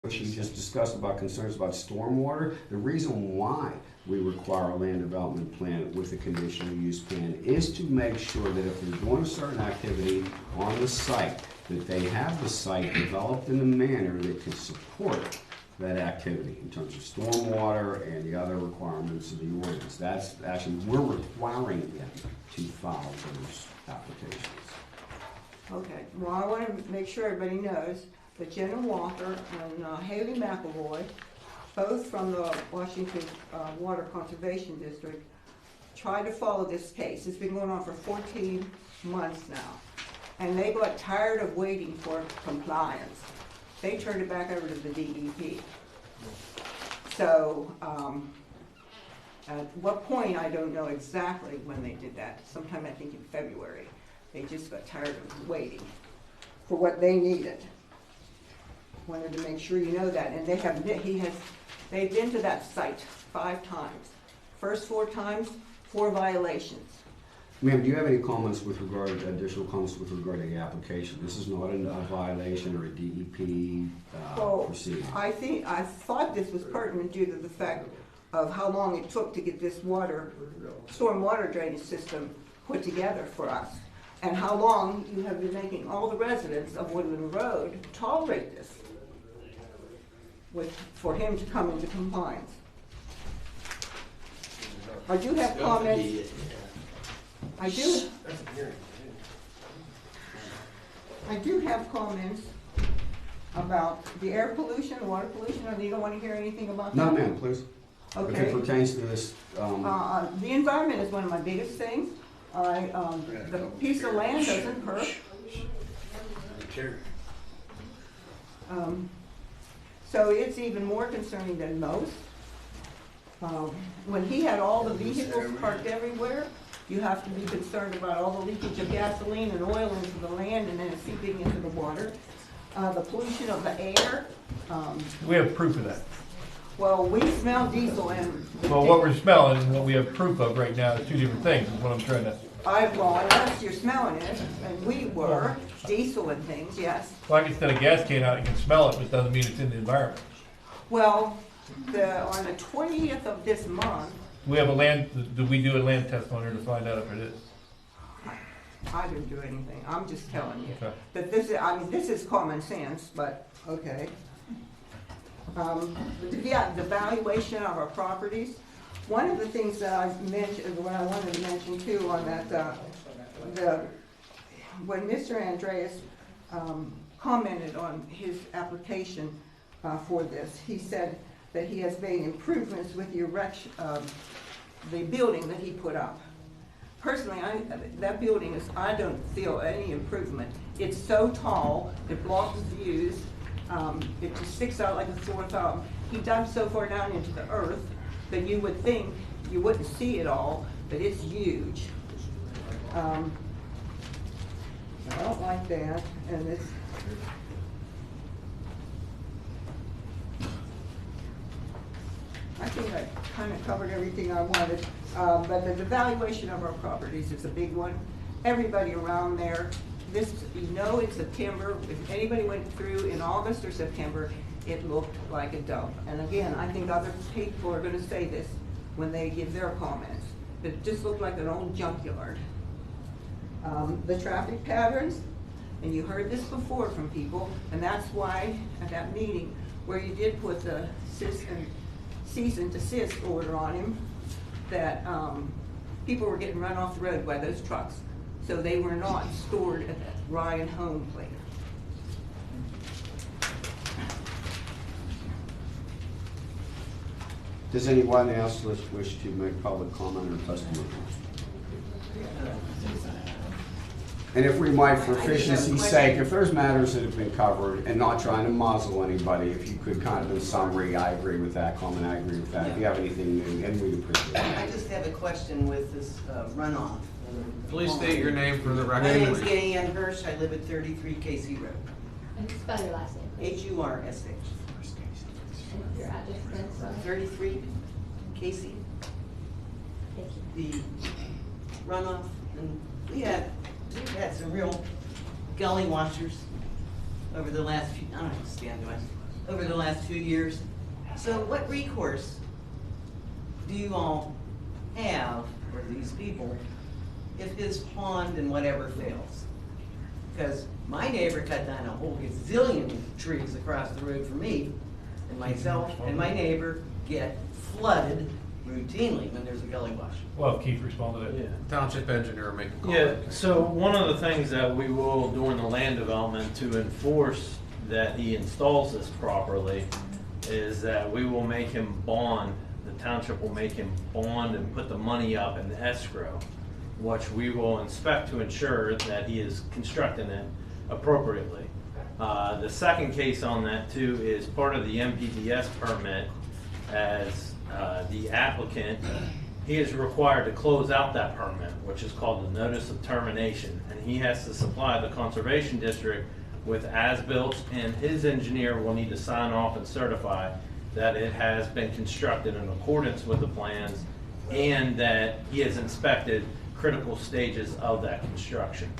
What you just discussed about concerns about stormwater, the reason why we require a land development plan with a conditional use plan is to make sure that if they're doing a certain activity on the site, that they have the site developed in a manner that can support that activity in terms of stormwater and the other requirements of the ordinance. That's actually, we're requiring them to file those applications. Okay, well, I want to make sure everybody knows that Jenna Walker and Haley McElroy, both from the Washington Water Conservation District, tried to follow this case. It's been going on for 14 months now. And they got tired of waiting for compliance. They turned it back over to the DEP. So, at what point, I don't know exactly when they did that. Sometime, I think, in February. They just got tired of waiting for what they needed. Wanted to make sure you know that. And they've been to that site 5 times. First 4 times, 4 violations. Ma'am, do you have any comments with regard to additional comments with regard to the application? This is not a violation or a DEP proceeding. I thought this was pertinent due to the fact of how long it took to get this storm water drainage system put together for us, and how long you have been making all the residents of Woodland Road tolerate this for him to come into compliance. I do have comments. I do have comments about the air pollution, water pollution, or you don't want to hear anything about that? No, ma'am, please. Okay. If it pertains to this. The environment is one of my biggest things. The piece of land doesn't hurt. So it's even more concerning than most. When he had all the vehicles parked everywhere, you have to be concerned about all the leakage of gasoline and oil into the land and then it's seeping into the water. The pollution of the air. We have proof of that. Well, we smell diesel and... Well, what we're smelling and what we have proof of right now is 2 different things, is what I'm trying to... Well, unless you're smelling it, and we were, diesel and things, yes. Well, I can set a gas can out, you can smell it, but it doesn't mean it's in the environment. Well, on the 20th of this month... We have do we do a land test on her to find out if it is? I didn't do anything, I'm just telling you. Okay. That this is common sense, but, okay. Yeah, the valuation of our properties. One of the things that I mentioned, what I wanted to mention too, on that, when Mr. Andreas commented on his application for this, he said that he has made improvements with the erection of the building that he put up. Personally, that building I don't feel any improvement. It's so tall, it blocks views. It just sticks out like a sore thumb. He dug so far down into the earth that you would think you wouldn't see it all, but it's huge. I don't like that, and it's... I think I kind of covered everything I wanted, but the valuation of our properties is a big one. Everybody around there, in September, if anybody went through in August or September, it looked like a dump. And again, I think other people are going to say this when they give their comments. It just looked like an old junkyard. The traffic patterns, and you heard this before from people, and that's why at that meeting where you did put the cease and desist order on him, that people were getting run off the road by those trucks. So they were not stored at that Ryan home place. Does anyone else wish to make public comment or testimony? And if we might, for efficiency's sake, if there's matters that have been covered, and not trying to muzzle anybody, if you could kind of in summary, I agree with that, comment, I agree with that. If you have anything new, and we'd appreciate it. I just have a question with this runoff. Please state your name for the record. My name is Gay Ann Hirsch. I live at 33 Casey Road. And spell your last name, please. H-U-R-S-H. And your address, please. 33 Casey. Thank you. The runoff, and we've had some real gully washers over the last few, I don't understand, do I? over the last 2 years. So what recourse do you all have, or these people, if his pond and whatever fails? Because my neighbor cut down a whole gazillion trees across the road from me, and myself and my neighbor get flooded routinely when there's a gully wash. Well, Keith responded to Yeah. it. Township engineer make a Yeah, comment. so one of the things that we will do in the land development to enforce that he installs this properly is that we will make him bond, the township will make him bond and put the money up in escrow, which we will inspect to ensure that he is constructing it appropriately. The second case on that too is part of the MPDS permit. As the applicant, he is required to close out that permit, which is called the notice of termination, and he has to supply the conservation district with as-built, and his engineer will need to sign off and certify that it has been constructed in accordance with the plans and that he has inspected critical stages of that construction.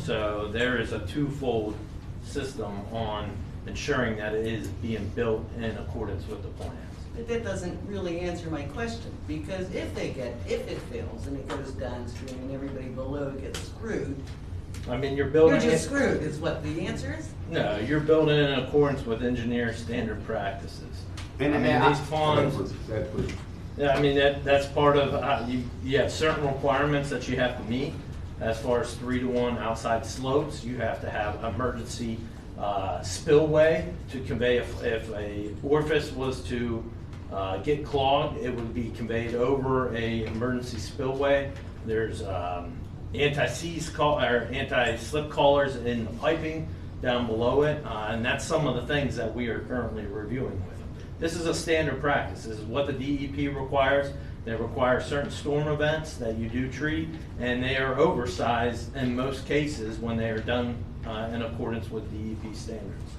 So there is a twofold system on ensuring that it is being built in accordance with the plans. But that doesn't really answer my question, because if it fails and it goes downstream and everybody below gets screwed, I mean, you're you're building just it. screwed, is what the answer is? No, you're building in accordance with engineer standard practices. And I mean, these ponds, That was- yeah, I mean, that's part of, you have certain requirements that you have to meet. As far as 3-to-1 outside slopes, you have to have emergency spillway to convey, if a orifice was to get clogged, it would be conveyed over a emergency spillway. There's anti-slip collars in the piping down below it, and that's some of the things that we are currently reviewing with them. This is a standard practice. This is what the DEP requires. They require certain storm events that you do treat, and they are oversized in most cases when they are done in accordance with DEP standards.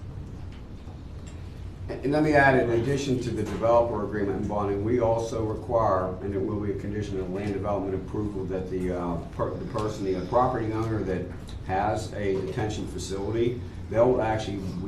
And let me add, in addition to the developer agreement and bonding, we also require, and it will be a condition of land development approval, that the person, the property owner that has a detention facility, we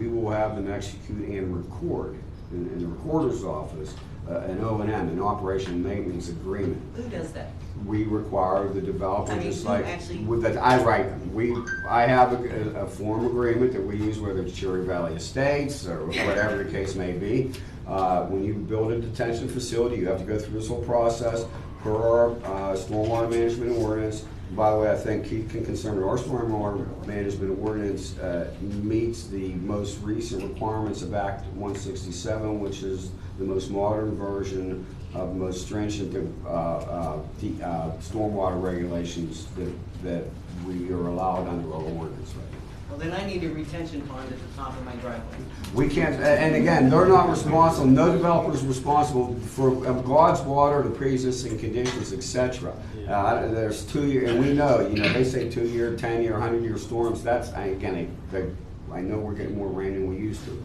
will have them execute and record in the recorder's office an O&M, an operation and maintenance agreement. Who does that? We require the developer, I mean, just who like, actually- with that, I write them. I have a form agreement that we use, whether it's Cherry Valley Estates or whatever the case may be. When you build a detention facility, you have to go through this whole process per our stormwater management ordinance. By the way, I think Keith can confirm that our stormwater management ordinance meets the most recent requirements of Act 167, which is the most modern version of the most stringent stormwater regulations that we are allowed under our ordinance right now. Well, then I need a retention pond at the top of my driveway. We can't, and again, they're not responsible, no developer is responsible for God's water, the pre-existing conditions, et cetera. There's 2 year, and we know, they say 2 year, 10 year, 100-year storms, that's, again, I know we're getting more rain than we used to.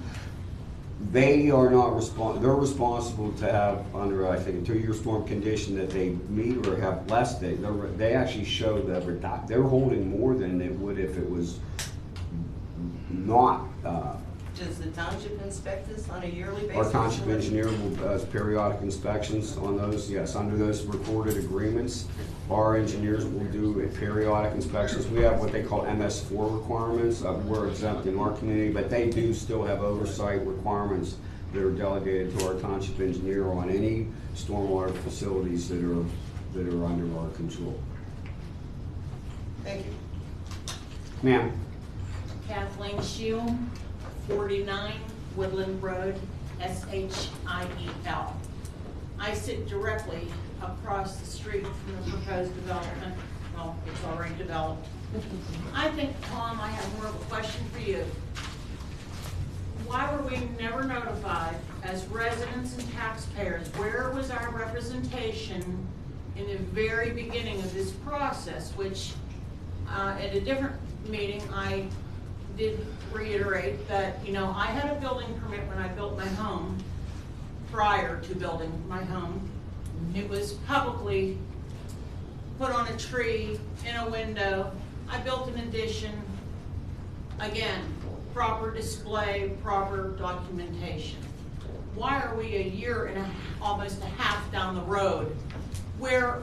They are not they're responsible to have under, I think, a 2-year storm condition that they meet or have less, they actually show that they're holding more than they would if it was not, Does the township inspect this on a yearly basis? our township engineer does periodic inspections on those, yes, under those recorded agreements. Our engineers will do periodic inspections. We have what they call MS4 requirements. We're exempt in our community, but they do still have oversight requirements that are delegated to our township engineer on any stormwater facilities that are under our control. Thank you. Ma'am? Kathleen Shield, 49 Woodland Road, SHIEL. I sit directly across the street from the proposed development. Well, it's already developed. I think, Tom, I have more of a question for you. Why were we never notified as residents and taxpayers? Where was our representation in the very beginning of this process, which at a different meeting, I did reiterate that, I had a building permit when I built my home. Prior to building my home, it was publicly put on a tree in a window. I built an addition. Again, proper display, proper documentation. Why are we a year and almost a half down the road? Where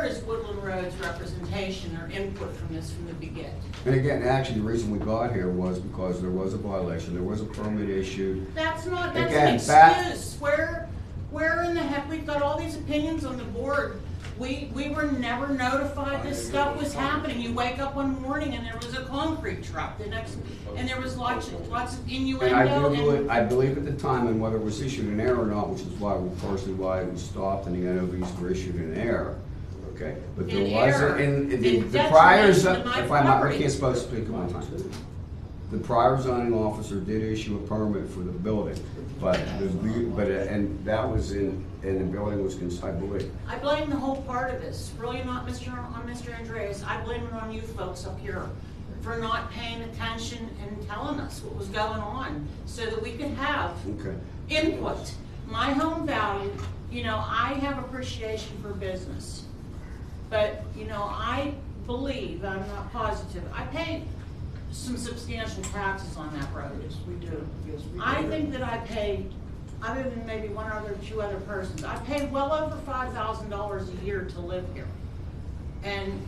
is Woodland Road's representation or input from this from the beginning? And again, actually, the reason we got here was because there was a violation, there was a permit issued. That's an Again, excuse. Where in the heck, we've got all these opinions on the board. We were never notified this stuff was happening. You wake up one morning and there was a concrete truck, and there was lots of innuendo. And I believe at the time, and whether it was issued in error or not, which is partially why it was stopped and the NOVs were issued in error, okay? But there In was, error. in the In prior, detriment to my if I property. can't supposed to speak at one time. The prior zoning officer did issue a permit for the building, and that was and the building was, I believe. I blame the whole part of this, really not on Mr. Andreas. I blame it on you folks up here for not paying attention and telling us what was going on so that we could have Okay. input. My home value, I have appreciation for business. But, I believe, I'm not positive, I pay some substantial taxes on that road. Yes, we do. Yes, we do. I think that I pay, other than maybe two other persons, I pay well over $5,000 a year to live here. And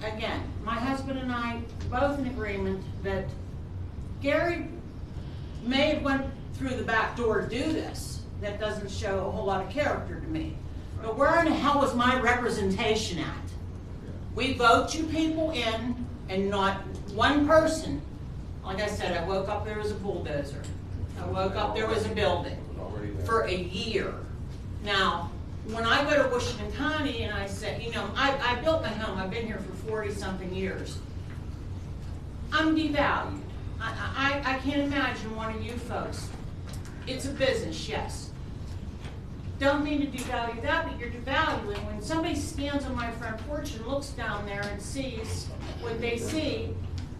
again, my husband and I both in agreement that Gary may have went through the back door to do this. That doesn't show a whole lot of character to me. But where in the hell was my representation at? We vote you people in, and not one person. Like I said, I woke up, there was a bulldozer. I woke up, there was a building for a year. Now, when I go to Washington County and I say, I built my home, I've been here for 40-something years. I'm devalued. I can't imagine one of you folks. It's a business, yes. Don't mean to devalue that, but you're devaluing when somebody stands on my front porch and looks down there and sees what they see.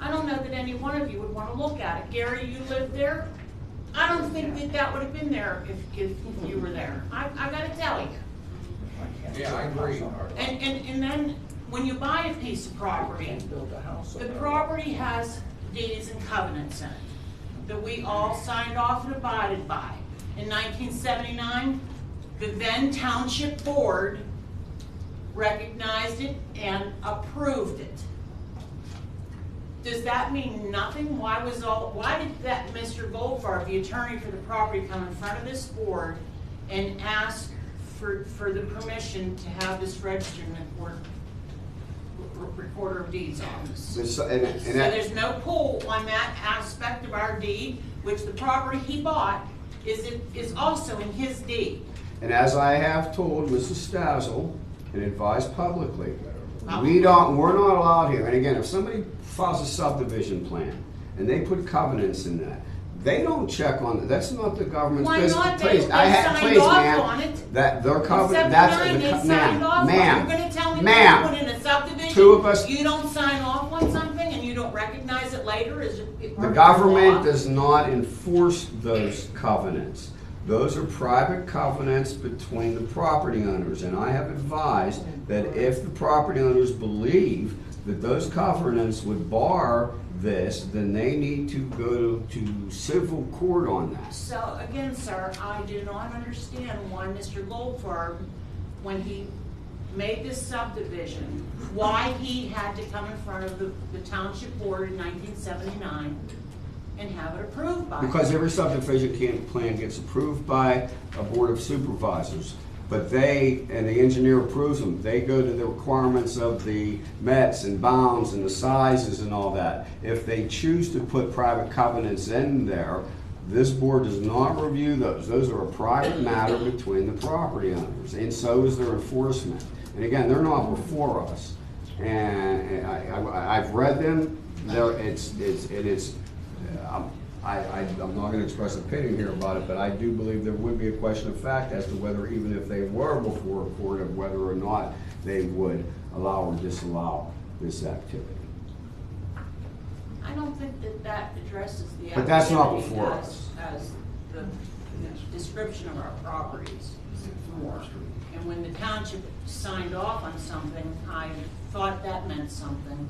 I don't know that any one of you would want to look at it. Gary, you lived there. I don't think that would have been there if you were there. I got to tell you. Yeah, I agree. And then when you buy a piece of property, the property has deeds and covenants in it that we all signed off and abided by. In 1979, the then Township Board recognized it and approved it. Does that mean nothing? Why did that Mr. Goldfarb, the attorney for the property, come in front of this board and ask for the permission to have this registered in the recorder of deeds office? So there's no pull on that aspect of our deed, which the property he bought is also in his deed. And as I have told Mrs. Stazzle and advised publicly, we're not allowed here. And again, if somebody files a subdivision plan and they put covenants in that, they don't check on, that's not the government's Why business. not? Please, They signed off on it. That their In covenant, that's, 79, they signed off on it. ma'am, You're gonna tell me ma'am, when you put in a subdivision, two of us- you don't sign off on something and you don't recognize it later as part the of the government law? does not enforce those covenants. Those are private covenants between the property owners, and I have advised that if the property owners believe that those covenants would bar this, then they need to go to civil court on that. So again, sir, I do not understand why Mr. Goldfarb, when he made this subdivision, why he had to come in front of the Township Board in 1979 and have it approved by. Because every subdivision plan gets approved by a board of supervisors, but and the engineer approves them. They go to the requirements of the mets and bounds and the sizes and all that. If they choose to put private covenants in there, this board does not review those. Those are a private matter between the property owners, and so is their enforcement. And again, they're not before us. And I've read them. I'm not going to express opinion here about it, but I do believe there would be a question of fact as to whether, even if they were before a court, of whether or not they would allow or disallow this activity. I don't think that addresses the But that's not activity before as- us. As the description of our properties. And when the township signed off on something, I thought that meant something.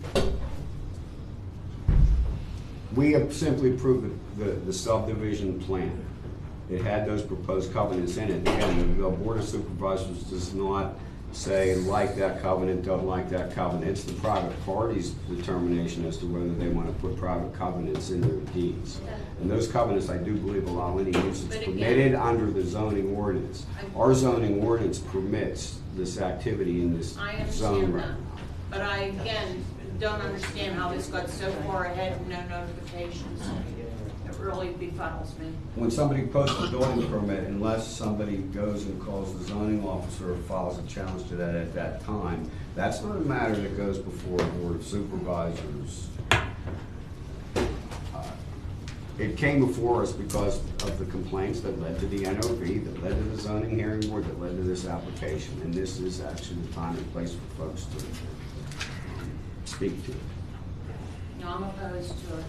We have simply approved the subdivision plan. It had those proposed covenants in it. Again, the Board of Supervisors does not say like that covenant, don't like that covenant. It's the private party's determination as to whether they want to put private covenants in their deeds. And those covenants, I do believe, allow any use that's But again- permitted under the zoning ordinance. Our zoning ordinance permits this activity in this I zone. understand that, but I, again, don't understand how this got so far ahead and no notifications. It really befuddles me. When somebody posts a building permit, unless somebody goes and calls the zoning officer or files a challenge to that at that time, that's not a matter that goes before a Board of Supervisors. It came before us because of the complaints that led to the NOV, that led to the zoning hearing board, that led to this application. And this is actually the time and place for folks to speak to it. No, I'm opposed to it.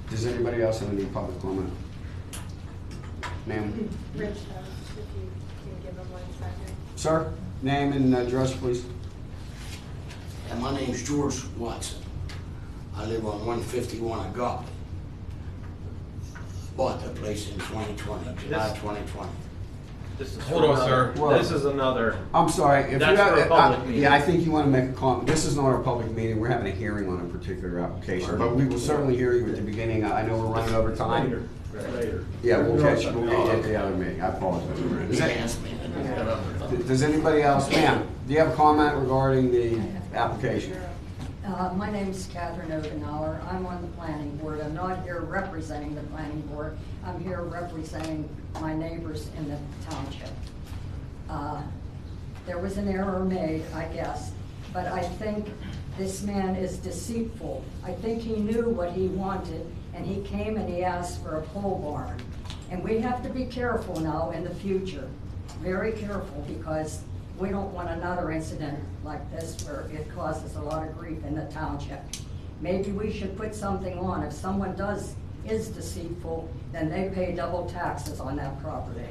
Does anybody else have any public comment? Ma'am? Rich, if you can give him 1 second. Sir, name and address, please. And my name's George Watson. I live on 151 Agape. Bought that place in 2020, July 2020. This is Hold on, sir. This is another, I'm sorry. If That's you have, for a public meeting. Yeah, I think you want to make a comment. This is not our public meeting. We're having a hearing on a particular application. But we will certainly hear you at the beginning. I know we're running over time. later. Yeah, we'll catch you at the other meeting. I apologize. Does He it- asked me. Does anybody else, ma'am, do you have a comment regarding the application? My name's Catherine Ogenauer. I'm on the planning board. I'm not here representing the planning board. I'm here representing my neighbors in the township. There was an error made, I guess, but I think this man is deceitful. I think he knew what he wanted, and he came and he asked for a pole barn. And we have to be careful now in the future, very careful, because we don't want another incident like this where it causes a lot of grief in the township. Maybe we should put something on. If someone is deceitful, then they pay double taxes on that property.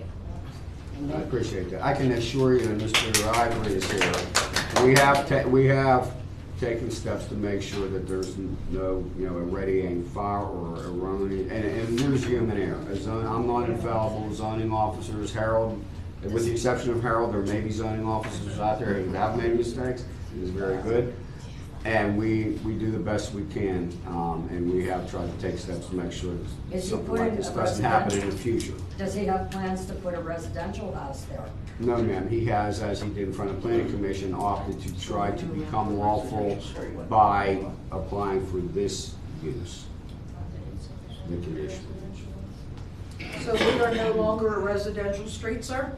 And I they- appreciate that. I can assure you, and Mr. Ivory is here, we have taken steps to make sure that there's no, a ready aim fire or erroneous, and there's human error. I'm not infallible. Zoning officers, Harold, with the exception of Harold, there may be zoning officers out there who have made mistakes. It is very good. And we do the best we can, and we have tried to take steps to make sure that Is he something like putting this a doesn't happen in the residential- future. Does he have plans to put a residential house there? No, ma'am, he has, as he did in front of the planning commission, opted to try to become lawful by applying for this use, the condition. So we are no longer a residential street, sir?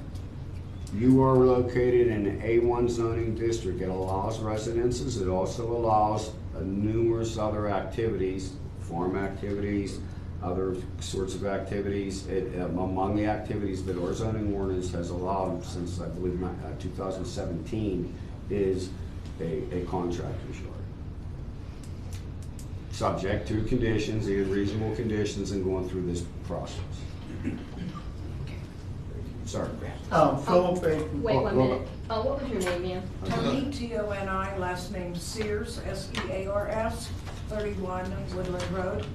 You are located in an A1 zoning district. It allows residences. It also allows numerous other activities, farm activities, other sorts of activities. Among the activities that our zoning ordinance has allowed since, I believe, 2017, is a contractor's yard. Subject to conditions, and reasonable conditions, and going through this process. Sorry. Philip Bacon. Wait 1 Well, minute. What was your name, ma'am? Tony, Toni, last name Sears, Sears, 31 Woodland Road.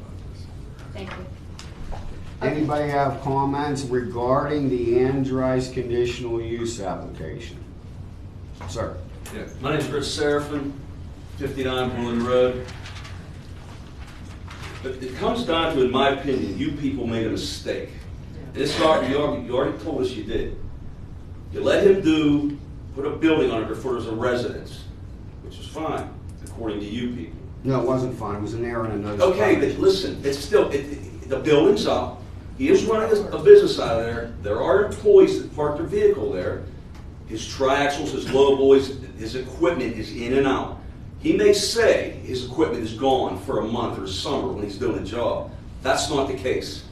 Thank you. Anybody have comments regarding the Andri's conditional use application? Sir? Yeah, my name's Rich Seraphin, 59 Woodland Road. But it comes down to, in my opinion, you people made a mistake. And you already told us you did. You let him put a building on it before there's a residence, which is fine, according to you people. No, it wasn't fine. It was an error in a notice. Okay, but listen, it's still, the building's up. He is running a business out of there. There are employees that park their vehicle there. His triaxles, his low boys, his equipment is in and out. He may say his equipment is gone for a month or summer when he's doing a job. That's not the case.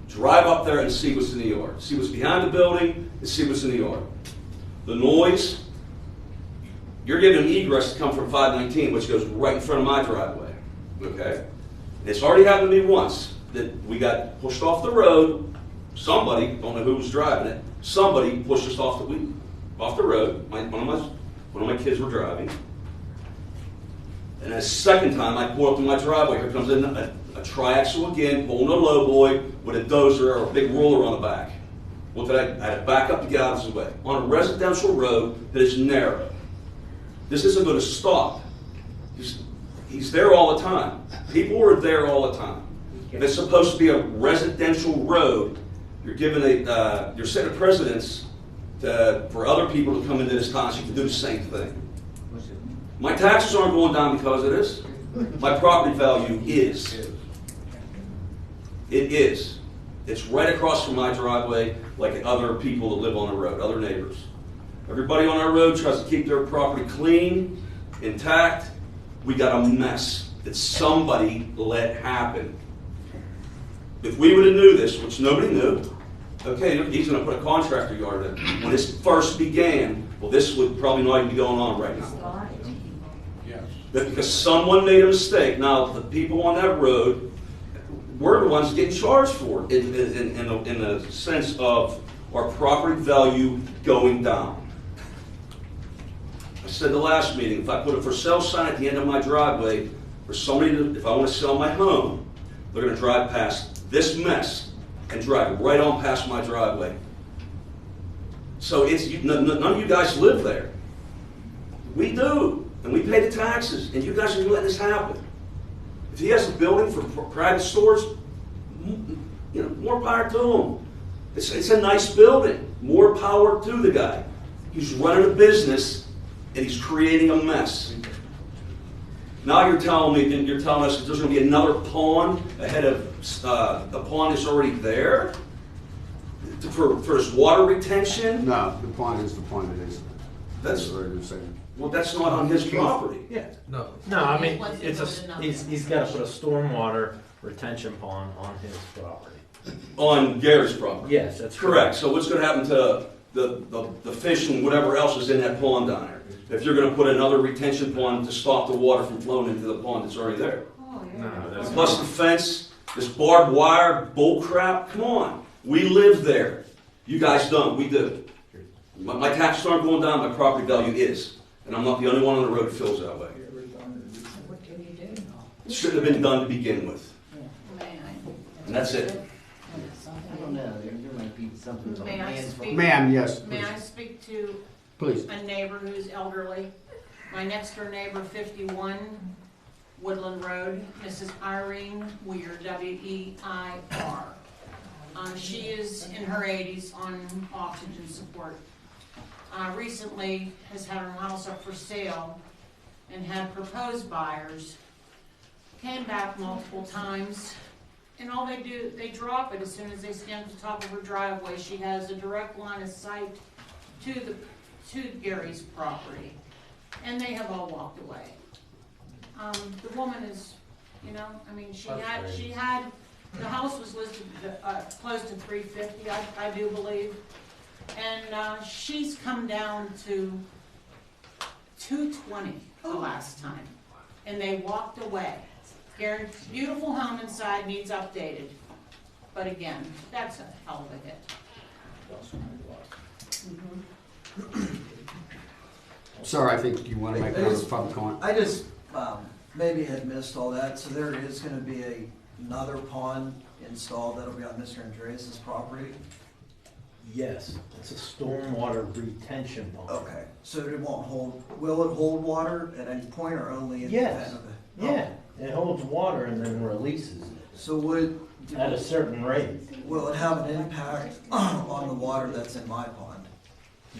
Drive up there and see what's in the yard. See what's behind the building and see what's in the yard. The noise, you're giving him egress to come from 519, which goes right in front of my driveway. Okay? And it's already happened to me once that we got pushed off the road. Somebody, don't know who was driving it, somebody pushed us off the road. One of my kids were driving. And the second time I pull up to my driveway, here comes a triaxle again, pulling a low boy with a dozer or a big roller on the back. What did I had to back up to get out of his way. On a residential road that is narrow. This isn't going to stop. He's there all the time. People are there all the time. If it's supposed to be a residential road, you're giving you're setting a precedence for other people to come into this township to do the same thing. My taxes aren't going down because of this. My property value is. It is. It's right across from my driveway, like other people that live on the road, other neighbors. Everybody on our road tries to keep their property clean, intact. We got a mess that somebody let happen. If we would have knew this, which nobody knew, okay, he's going to put a contractor yard in. When this first began, well, this would probably not even be going on right now. Yes. But because someone made a mistake. Now, the people on that road, we're the ones getting charged for it in the sense of our property value going down. I said the last meeting, if I put a for sale sign at the end of my driveway for somebody to, if I want to sell my home, they're going to drive past this mess and drive right on past my driveway. So none of you guys live there. We do, and we pay the taxes, and you guys are letting this happen. If he has a building for private stores, more power to him. It's a nice building. More power to the guy. He's running a business, and he's creating a mess. Now you're telling us that there's going to be another pond ahead of the pond that's already there for this water retention. No, the pond is the pond it is. That's what you're saying. Well, that's not on his property. Yeah. No. No, I mean, Once he it's goes in, he's got to put a stormwater retention pond on his property. On Gary's property. Yes, that's Correct. So what's going to happen to the fish and whatever else is in that pond down there? If you're going to put another retention pond to stop the water from flowing into the pond that's already there. No, that's Plus the fence, this barbed wire, bull crap, come on. We live there. You guys don't, we do. My taxes aren't going down, my property value is. And I'm not the only one on the road that feels that way. What can you do now? It shouldn't have been done to begin with. And that's it. I don't know, there might be something about May I land speak? Ma'am, yes, May please. I speak to Please. a neighbor who's elderly? My next door neighbor, 51 Woodland Road, Mrs. Irene Weir, W-E-I-R. She is in her 80s on oxygen support. Recently has had her house up for sale and had proposed buyers. Came back multiple times, and all they do, they drop it as soon as they stand at the top of her driveway. She has a direct line of sight to Gary's property, and they have all walked away. The woman is, I mean, she had, the house was listed close to $350, I do believe, and she's come down to $220 the last time, and they walked away. Gary's beautiful home inside needs updated, but again, that's a hell of a hit. Sir, I think you want to make another public comment. I just maybe had missed all that, so there is going to be another pond installed that'll be on Mr. Andreas' property? Yes, it's a stormwater retention pond. Okay, so it won't hold, will it hold water at any point or only in the Yes. event of it? Yeah, it holds water and then releases it So would, at a certain rate. will it have an impact on the water that's in my pond?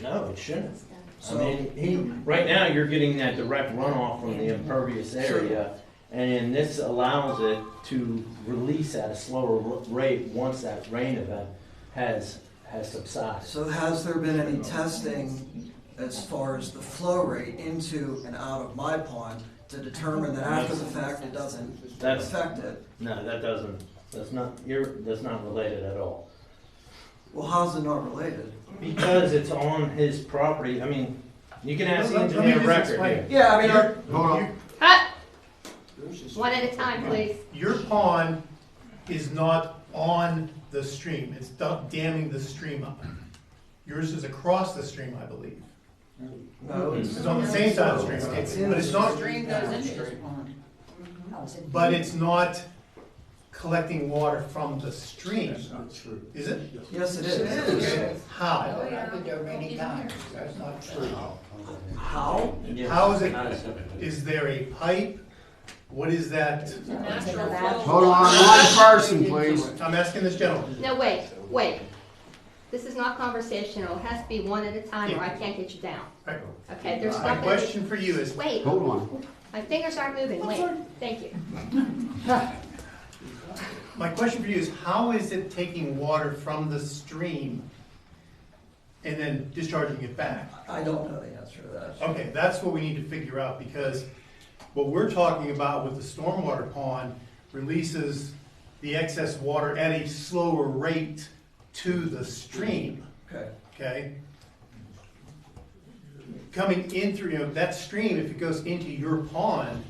No, it shouldn't. I So- mean, right now, you're getting that direct runoff from the impervious area, and this allows it to release at a slower rate once that rain event has subsided. So has there been any testing as far as the flow rate into and out of my pond to determine that after the fact it doesn't affect it? No, that doesn't, that's not related at all. Well, how's it not related? Because it's on his property, I mean, you can ask the engineer record here. Yeah, I mean, Hold on. Cut! One at a time, please. Your pond is not on the stream, it's damming the stream up. Yours is across the stream, I believe. No, It's on the same side of the stream, okay, but it's not, Stream goes into this pond. but it's not collecting water from the stream. That's not true. Is it? yes, it is. Okay. How? Happened there many times, that's not true. How? How is it, is there a pipe? What is that? Natural flow. Hold on, one person, please. I'm asking this gentleman. No, wait. This is not conversational. It has to be one at a time or I can't get you down. Right. Okay, there's My not gonna question for you is, Wait, Hold on. my fingers aren't moving. Wait, thank you. my question for you is, how is it taking water from the stream and then discharging it back? I don't know the answer to that. Okay, that's what we need to figure out, because what we're talking about with the stormwater pond releases the excess water at a slower rate to the stream, Okay. okay? Coming in through, that stream, if it goes into your pond,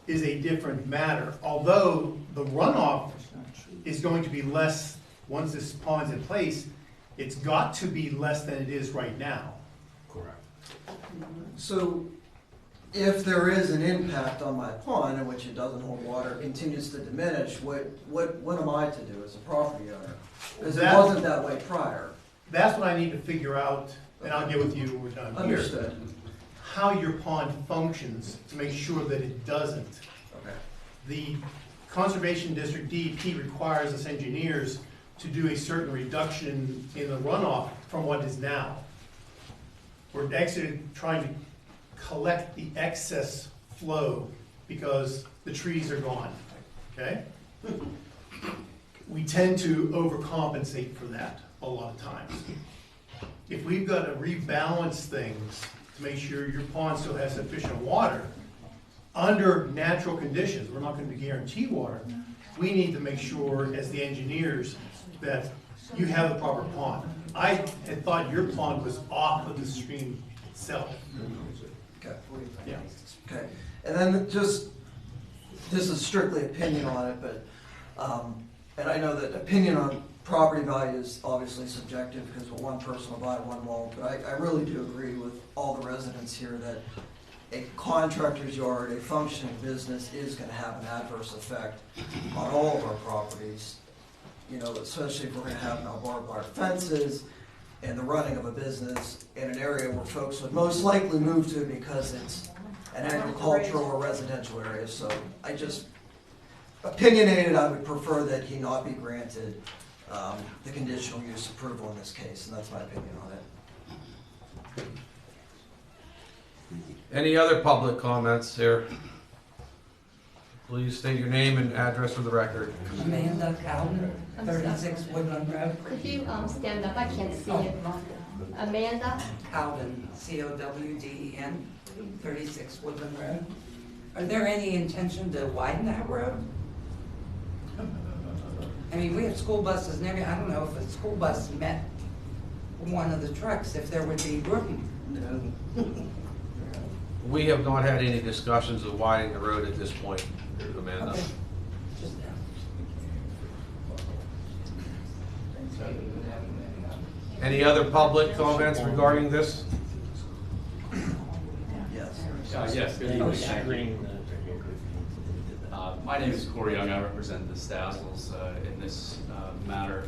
is a different matter. Although the runoff is going to be less, once this pond's in place, it's got to be less than it is right now. Correct. So if there is an impact on my pond in which it doesn't hold water, continues to diminish, what am I to do as a property owner? Because it wasn't that way prior. That's what I need to figure out, and I'll get with you when we're done here. Understood. How your pond functions to make sure that it doesn't. Okay. The Conservation District DEP requires us engineers to do a certain reduction in the runoff from what is now. We're actually trying to collect the excess flow because the trees are gone, okay? We tend to overcompensate for that a lot of times. If we've got to rebalance things to make sure your pond still has sufficient water, under natural conditions, we're not going to guarantee water, we need to make sure as the engineers that you have the proper pond. I had thought your pond was off of the stream itself. Okay. Yeah. Okay. And then just, this is strictly opinion on it, but, and I know that opinion on property value is obviously subjective because what one person will buy, one won't, but I really do agree with all the residents here that a contractor's yard, a functioning business is gonna have an adverse effect on all of our properties. You know, especially if we're gonna have now barbed wire fences and the running of a business in an area where folks would most likely move to because it's an agricultural or residential area. So I just, opinionated, I would prefer that he not be granted the conditional use approval in this case, and that's my opinion on it. Any other public comments here? Please state your name and address for the record. Amanda Cowden, 36 Woodland Road. Could you stand up? I can't see it. Amanda? Cowden, C-O-W-D-E-N, 36 Woodland Road. Are there any intention to widen that road? I mean, we have school buses and everything. I don't know if a school bus met one of the trucks, if there would be room. No. We have not had any discussions of widening the road at this point, Amanda. Okay. Just Any other public comments regarding this? Yes. Yes, good evening. Thank you. My name is Corey Young. I represent the Stazzles in this matter,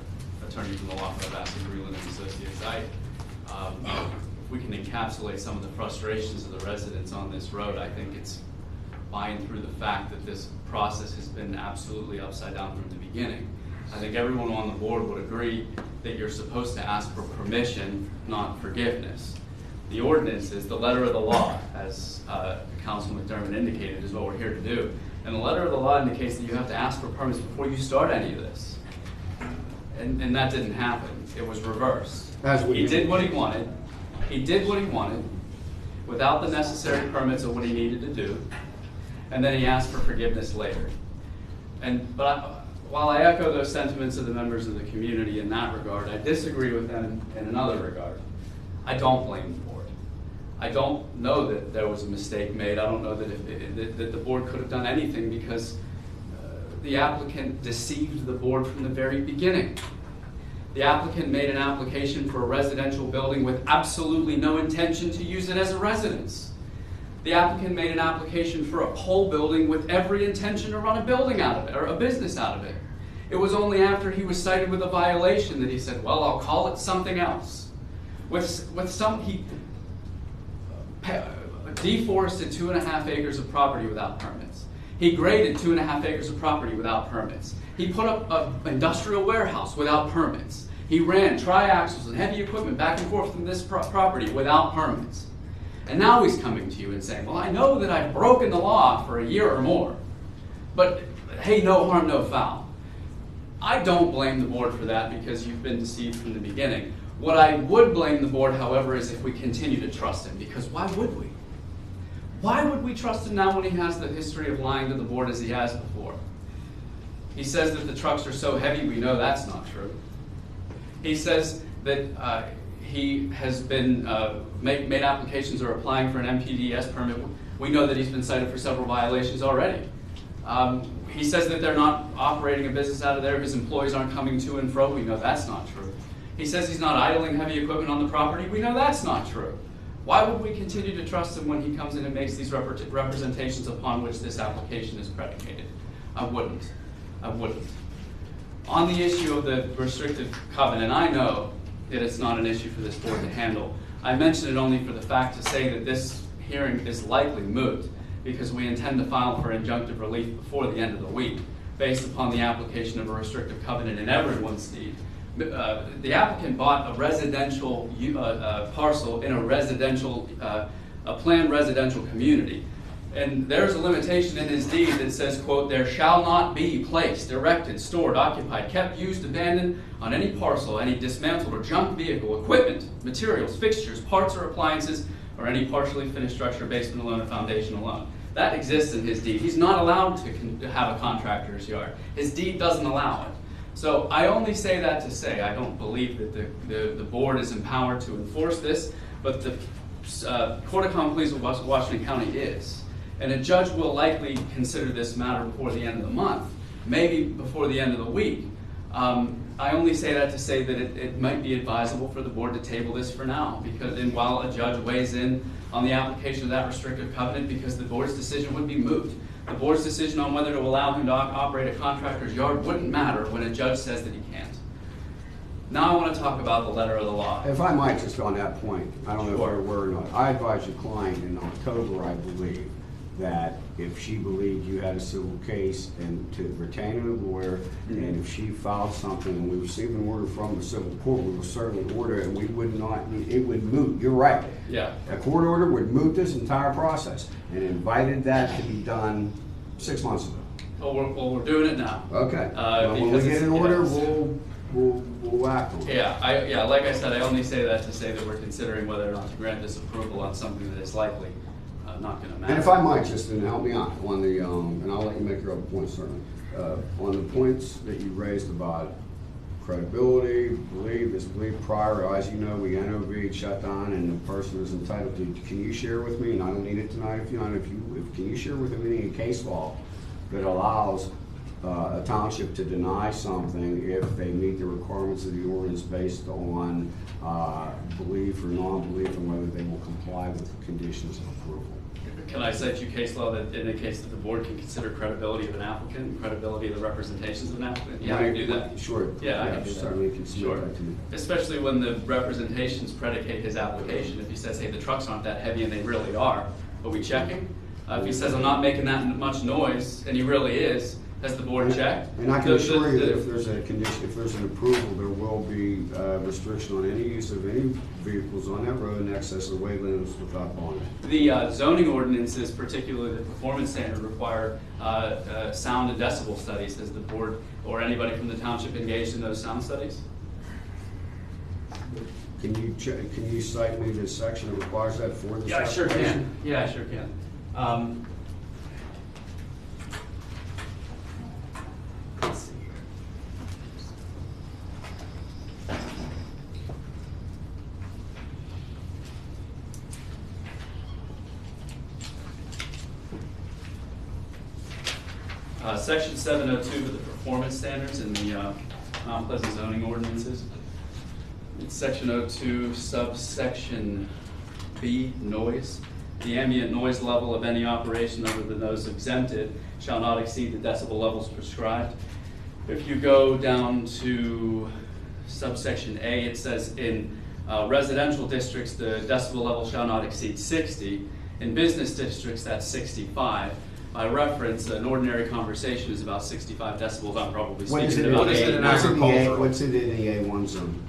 attorney from the law firm of Bassett, Breland and Associates. If we can encapsulate some of the frustrations of the residents on this road, I think it's buying through the fact that this process has been absolutely upside down from the beginning. I think everyone on the board would agree that you're supposed to ask for permission, not forgiveness. The ordinance is the letter of the law, as Councilman McDermott indicated, is what we're here to do. And the letter of the law indicates that you have to ask for permits before you start any of this. And that didn't happen. It was reversed. He did what he wanted. He did what he wanted without the necessary permits of what he needed to do. And then he asked for forgiveness later. While I echo those sentiments of the members of the community in that regard, I disagree with them in another regard. I don't blame the board. I don't know that there was a mistake made. I don't know that the board could have done anything because the applicant deceived the board from the very beginning. The applicant made an application for a residential building with absolutely no intention to use it as a residence. The applicant made an application for a pole building with every intention to run a building out of it, or a business out of it. It was only after he was cited with a violation that he said, well, I'll call it something else. He deforested 2.5 acres of property without permits. He graded 2.5 acres of property without permits. He put up an industrial warehouse without permits. He ran triaxles and heavy equipment back and forth from this property without permits. And now he's coming to you and saying, well, I know that I've broken the law for a year or more, but hey, no harm, no foul. I don't blame the board for that because you've been deceived from the beginning. What I would blame the board, however, is if we continue to trust him, because why would we? Why would we trust him now when he has the history of lying to the board as he has before? He says that the trucks are so heavy, we know that's not true. He says that he has been made applications or applying for an MPDS permit. We know that he's been cited for several violations already. He says that they're not operating a business out of there. His employees aren't coming to and fro. We know that's not true. He says he's not idling heavy equipment on the property. We know that's not true. Why would we continue to trust him when he comes in and makes these representations upon which this application is predicated? I wouldn't. I wouldn't. On the issue of the restrictive covenant, I know that it's not an issue for this board to handle. I mention it only for the fact to say that this hearing is likely moot because we intend to file for injunctive relief before the end of the week based upon the application of a restrictive covenant in everyone's deed. The applicant bought a residential parcel in a planned residential community. And there's a limitation in his deed that says, quote, there shall not be placed, erected, stored, occupied, kept, used, abandoned on any parcel, any dismantled or junk vehicle, equipment, materials, fixtures, parts or appliances, or any partially finished structure, basement alone, or foundation alone. That exists in his deed. He's not allowed to have a contractor's yard. His deed doesn't allow it. So I only say that to say I don't believe that the board is empowered to enforce this, but the Court of Common Pleas of Washington County is. And a judge will likely consider this matter before the end of the month, maybe before the end of the week. I only say that to say that it might be advisable for the board to table this for now, because then while a judge weighs in on the application of that restrictive covenant, because the board's decision would be moot. The board's decision on whether to allow him to operate a contractor's yard wouldn't matter when a judge says that he can't. Now I want to talk about the letter of the law. If I might, just on that point, I don't know if there were or not. I advised your client in October, I believe, that if she believed you had a civil case and to retain a lawyer, and if she filed something and we received an order from the civil court, we will certainly order it, and we would not, it would moot. You're right. Yeah. A court order would moot this entire process, and invited that to be done 6 months ago. Well, we're doing it now. Okay. When we get an order, we'll act on it. Yeah, like I said, I only say that to say that we're considering whether or not to grant this approval on something that is likely not going to matter. And if I might, just to help me out on the, and I'll let you make your other points certainly, on the points that you raised about credibility, belief, disbelief, prior, as you know, we NOV'd, shut down, and the person is entitled to, can you share with me, and I don't need it tonight if you don't, can you share with me any case law that allows a township to deny something if they meet the requirements of the ordinance based on belief or non-belief and whether they will comply with the conditions of approval? Can I cite you case law that indicates that the board can consider credibility of an applicant and credibility of the representations of an applicant? Yeah, I can do that. Sure. Yeah, I can do that. Certainly can submit that to me. Especially when the representations predicate his application. If he says, hey, the trucks aren't that heavy, and they really are we checking? If he says, I'm not making that much noise, and he really is, has the board checked? And I can assure you that if there's a condition, if there's an approval, there will be restriction on any use of any vehicles on that road in excess of the weight limits without bonding. The zoning ordinances, particularly the performance standard, require sound and decibel studies. Has the board or anybody from the township engaged in those sound studies? Can you cite me this section that requires that for this? Yeah, I sure can. Yeah, I sure can. Let's see here. Section 702 of the performance standards in the Mount Pleasant zoning ordinances It's section 02, subsection B, noise. The ambient noise level of any operation other than those exempted shall not exceed the decibel levels prescribed. If you go down to subsection A, it says in residential districts, the decibel level shall not exceed 60. In business districts, that's 65. By reference, an ordinary conversation is about 65 decibels. I'm probably speaking about What's it in the A1 zone?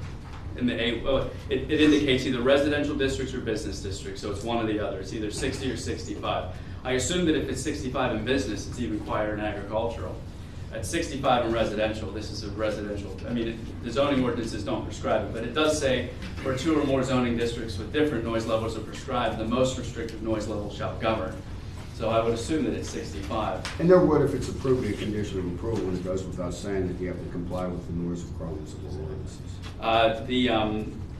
In the A, well, it indicates either residential districts or business districts, so it's one or the other. It's either 60 or 65. I assume that if it's 65 in business, it's even higher in agricultural. At 65 in residential, this is a residential, I mean, the zoning ordinances don't prescribe it, but it does say where 2 or more zoning districts with different noise levels are prescribed, the most restrictive noise level shall govern. So I would assume that it's 65. And there would if it's approved in condition of approval, and it goes without saying that you have to comply with the noise requirements of the ordinances.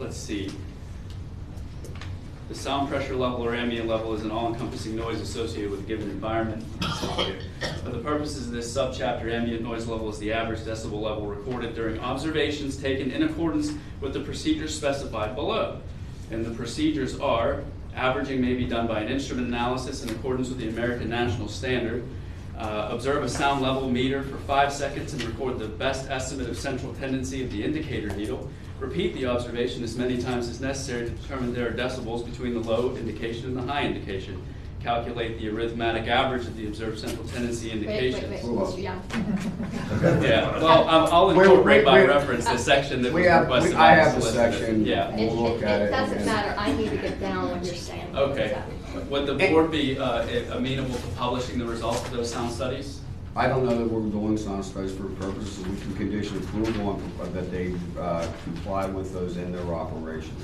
Let's see. The sound pressure level or ambient level is an all-encompassing noise associated with a given environment. For the purposes of this subchapter, ambient noise level is the average decibel level recorded during observations taken in accordance with the procedures specified below. And the procedures are: averaging may be done by an instrument analysis in accordance with the American National Standard. Observe a sound level meter for 5 seconds and record the best estimate of central tendency of the indicator needle. Repeat the observation as many times as necessary to determine there are decibels between the low indication and the high indication. Calculate the arithmetic average of the observed central tendency indications. Wait, Mr. Young. Yeah, well, I'll incorporate by reference the section that was requested by I the have the solicitor. section. Yeah. We'll look at it. It doesn't again. matter, I need to get down what you're saying. Okay. Would the board be amenable to publishing the results of those sound studies? I don't know that we're doing sound studies for purposes, we can condition approval on, that they comply with those in their operations.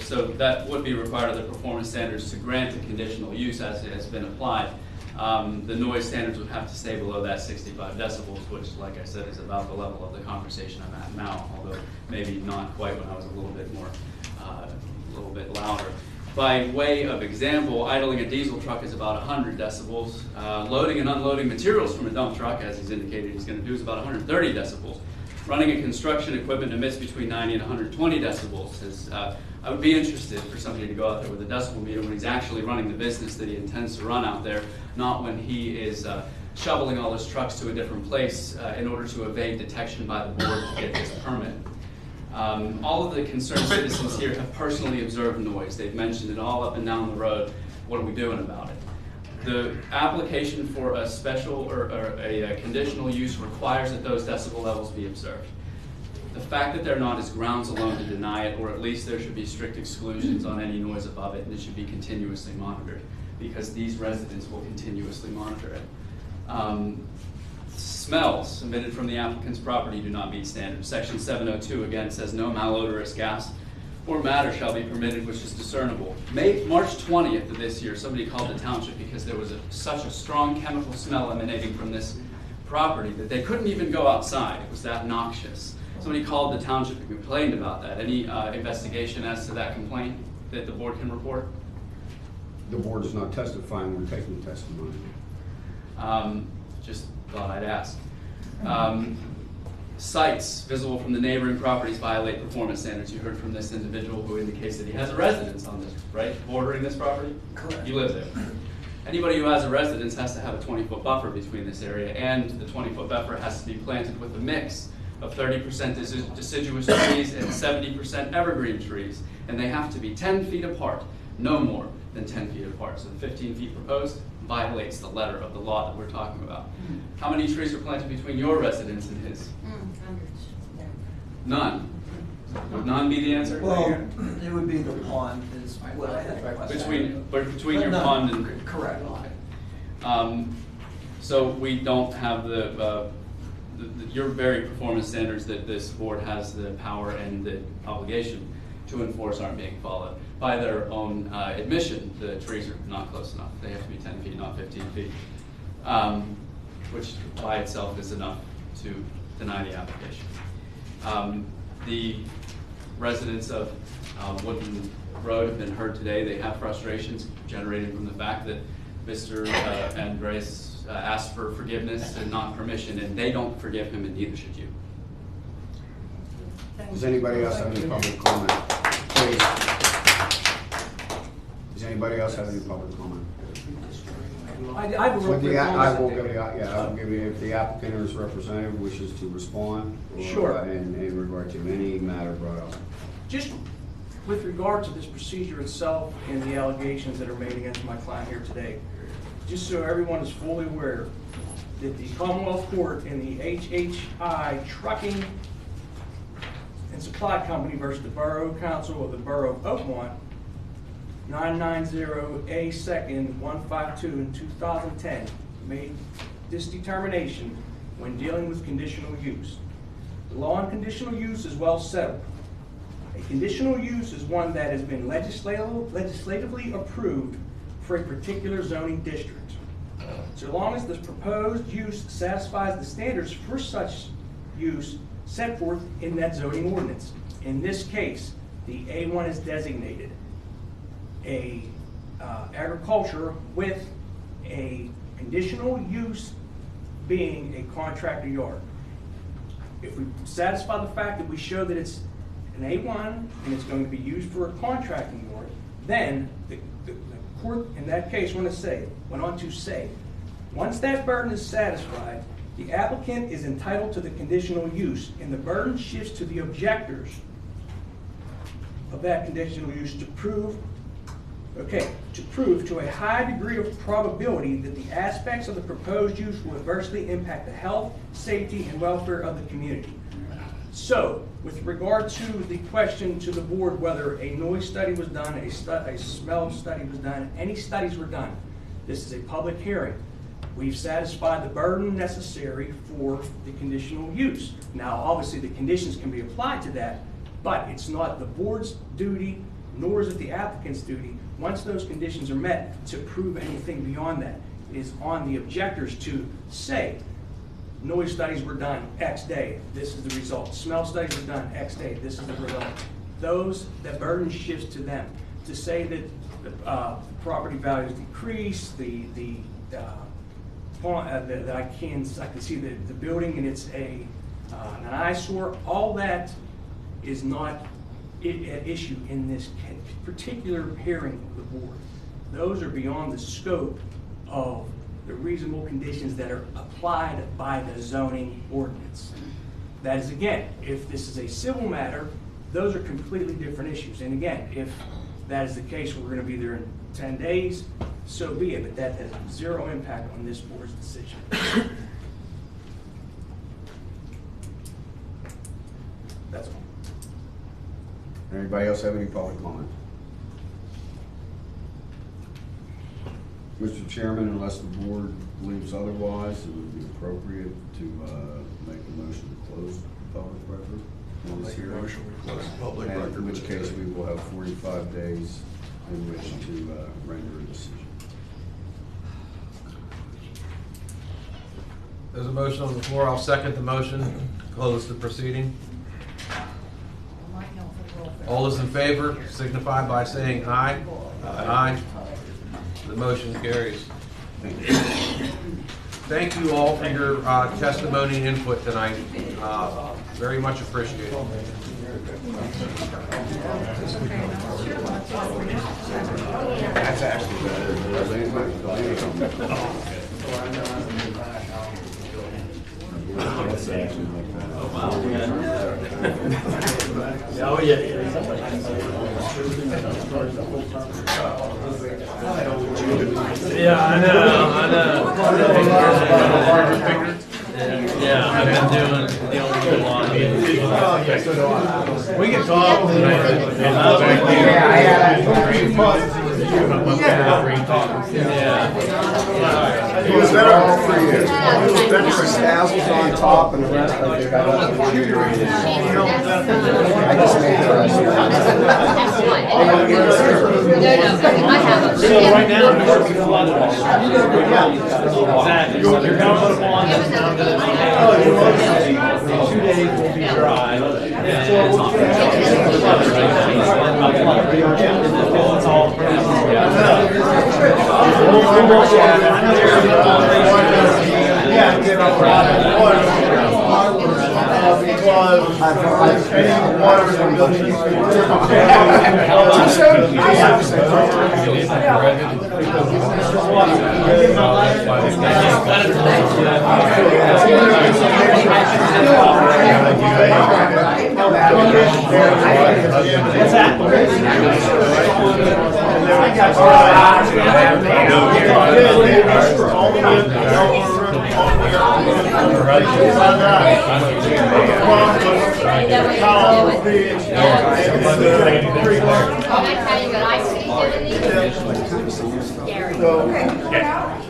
So that would be required of the performance standards to grant the conditional use as it has been applied. The noise standards would have to stay below that 65 decibels, which, like I said, is about the level of the conversation I'm at now, although maybe not quite when I was a little bit louder. By way of example, idling a diesel truck is about 100 decibels. Loading and unloading materials from a dump truck, as he's indicated he's going to do, is about 130 decibels. Running a construction equipment emits between 90 and 120 decibels. I would be interested for somebody to go out there with a decibel meter when he's actually running the business that he intends to run out there, not when he is shoveling all his trucks to a different place in order to evade detection by the board to get his permit. All of the concerned citizens here have personally observed noise. They've mentioned it all up and down the road. What are we doing about it? The application for a special or a conditional use requires that those decibel levels be observed. The fact that they're not is grounds alone to deny it, or at least there should be strict exclusions on any noise above it, and it should be continuously monitored, because these residents will continuously monitor it. Smells emitted from the applicant's property do not meet standards. Section 702 again says no malodorous gas or matter shall be permitted which is discernible. March 20th of this year, somebody called the township because there was such a strong chemical smell emanating from this property that they couldn't even go outside. It was that noxious. Somebody called the township and complained about that. Any investigation as to that complaint that the board can report? The board is not testifying, we're taking testimony. Just thought I'd ask. Sites visible from the neighboring properties violate performance standards. You heard from this individual who indicates that he has a residence on this, right? Bordering this property? Correct. You live there. Anybody who has a residence has to have a 20-foot buffer between this area, and the 20-foot buffer has to be planted with a mix of 30% deciduous trees and 70% evergreen trees. And they have to be 10 feet apart, no more than 10 feet apart. So the 15 feet proposed violates the letter of the law that we're talking about. How many trees are planted between your residence and his? Hundreds. None. Would none be the answer? Well, it would be the pond is what I had requested. Between your pond and... Correct. So we don't have your very performance standards that this board has the power and the obligation to enforce aren't being followed. By their own admission, the trees are not close enough. They have to be 10 feet, not 15 feet, which by itself is enough to deny the application. The residents of Woodland Road have been heard today. They have frustrations generated from the fact that Mr. Andres asked for forgiveness and not permission, and they don't forgive him, and neither should you. Thank Does anybody else have any public comment? Please. Does anybody else have any public comment? I have a real quick I will comment. give you, I will give you, if the applicant or his representative wishes to respond. Or, Sure. In regard to any matter brought up. Just with regard to this procedure itself and the allegations that are made against my client here today, just so everyone is fully aware that the Commonwealth Court and the HHI Trucking and Supply Company versus the Borough Council of the Borough of Oakmont, 990A2nd 152 in 2010, made this determination when dealing with conditional use. The law on conditional use is well settled. A conditional use is one that has been legislatively approved for a particular zoning district. So long as the proposed use satisfies the standards for such use set forth in that zoning ordinance. In this case, the A1 is designated a agriculture with a conditional use being a contractor yard. If we satisfy the fact that we show that it's an A1 and it's going to be used for a contracting yard, then the court in that case went on to say, once that burden is satisfied, the applicant is entitled to the conditional use, and the burden shifts to the objectors of that conditional use to prove to a high degree of probability that the aspects of the proposed use will adversely impact the health, safety, and welfare of the community. So, with regard to the question to the board whether a noise study was done, a smell study was done, any studies were done, this is a public hearing. We've satisfied the burden necessary for the conditional use. Now, obviously, the conditions can be applied to that, but it's not the board's duty, nor is it the applicant's duty, once those conditions are met, to prove anything beyond that. It is on the objectors to say, noise studies were done X day, this is the result. Smell studies were done X day, this is the result. That burden shifts to them. To say that the property values decrease, that I can see the building and it's an eyesore, all that is not an issue in this particular hearing of the board. Those are beyond the scope of the reasonable conditions that are applied by the zoning ordinance. That is, again, if this is a civil matter, those are completely different issues. And again, if that is the case, we're going to be there in 10 days, so be it, but that has zero impact on this board's decision. That's all. Anybody else have any public comment? Mr. Chairman, unless the board believes otherwise, it would be appropriate to make a motion to close the public record on this hearing. And in which case we will have 45 days in which to render a decision. There's a motion on the floor. I'll second the motion to close the proceeding. All those in favor signify by saying aye. Aye. The motion carries. Thank you all for your testimony and input tonight. Very much appreciated. That's actually better. That's actually like that. Oh, yeah. Yeah, I know. Yeah, I've been doing a lot of it. We can talk. He was better all 3 years. He was better for Snazzles on top and the rest of the guy. I just made the rest. So right now, I'm working a lot of exactly. So they're going to put them on. That's now going to be 2 days will be dry. Yeah, because any water that goes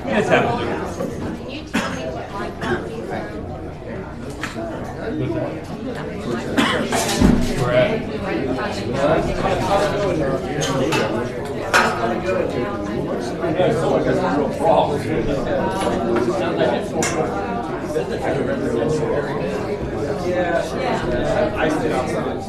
It's happened. Can you tell me what my property I stayed outside.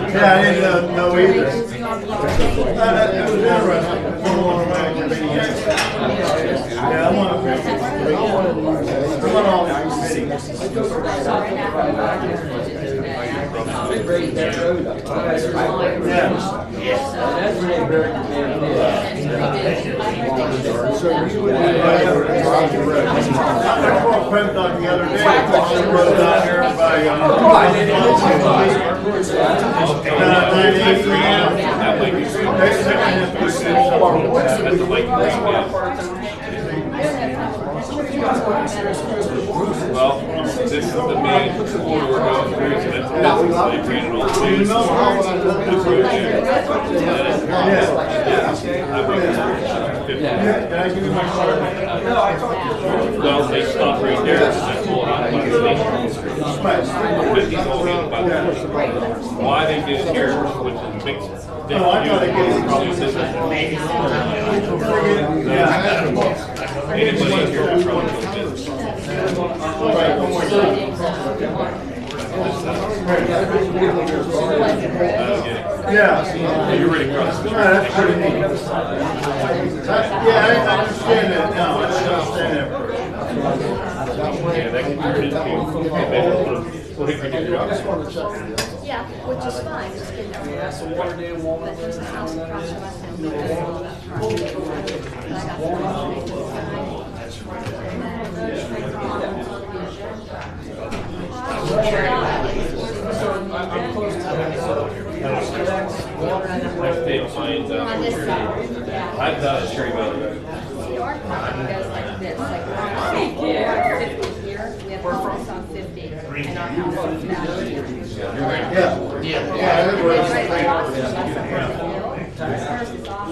Yeah, I didn't know either. It was interesting. Yeah, I'm on a committee. I'm on all these the other day, I rode down here by, 980. Well, this is the main order we're going through, so that's basically created all the things. Well, they stop right there, that's all about the station. 50's all about why they did it here, which is a big difference. Probably this is anybody here would probably do this. Yeah. You're ready across the street. That's pretty neat. Yeah, I understand that now. I understand that first. Yeah, that can turn into what if we did your office? Yeah, which is fine, it's good. That's the water day wall. But there's a house across from us and we I I'm close to that. I've stayed fine. on this side. I've done a cherry valley. See, our property goes like this, like we're on 50 here, we have homes on 50, and our house is down here.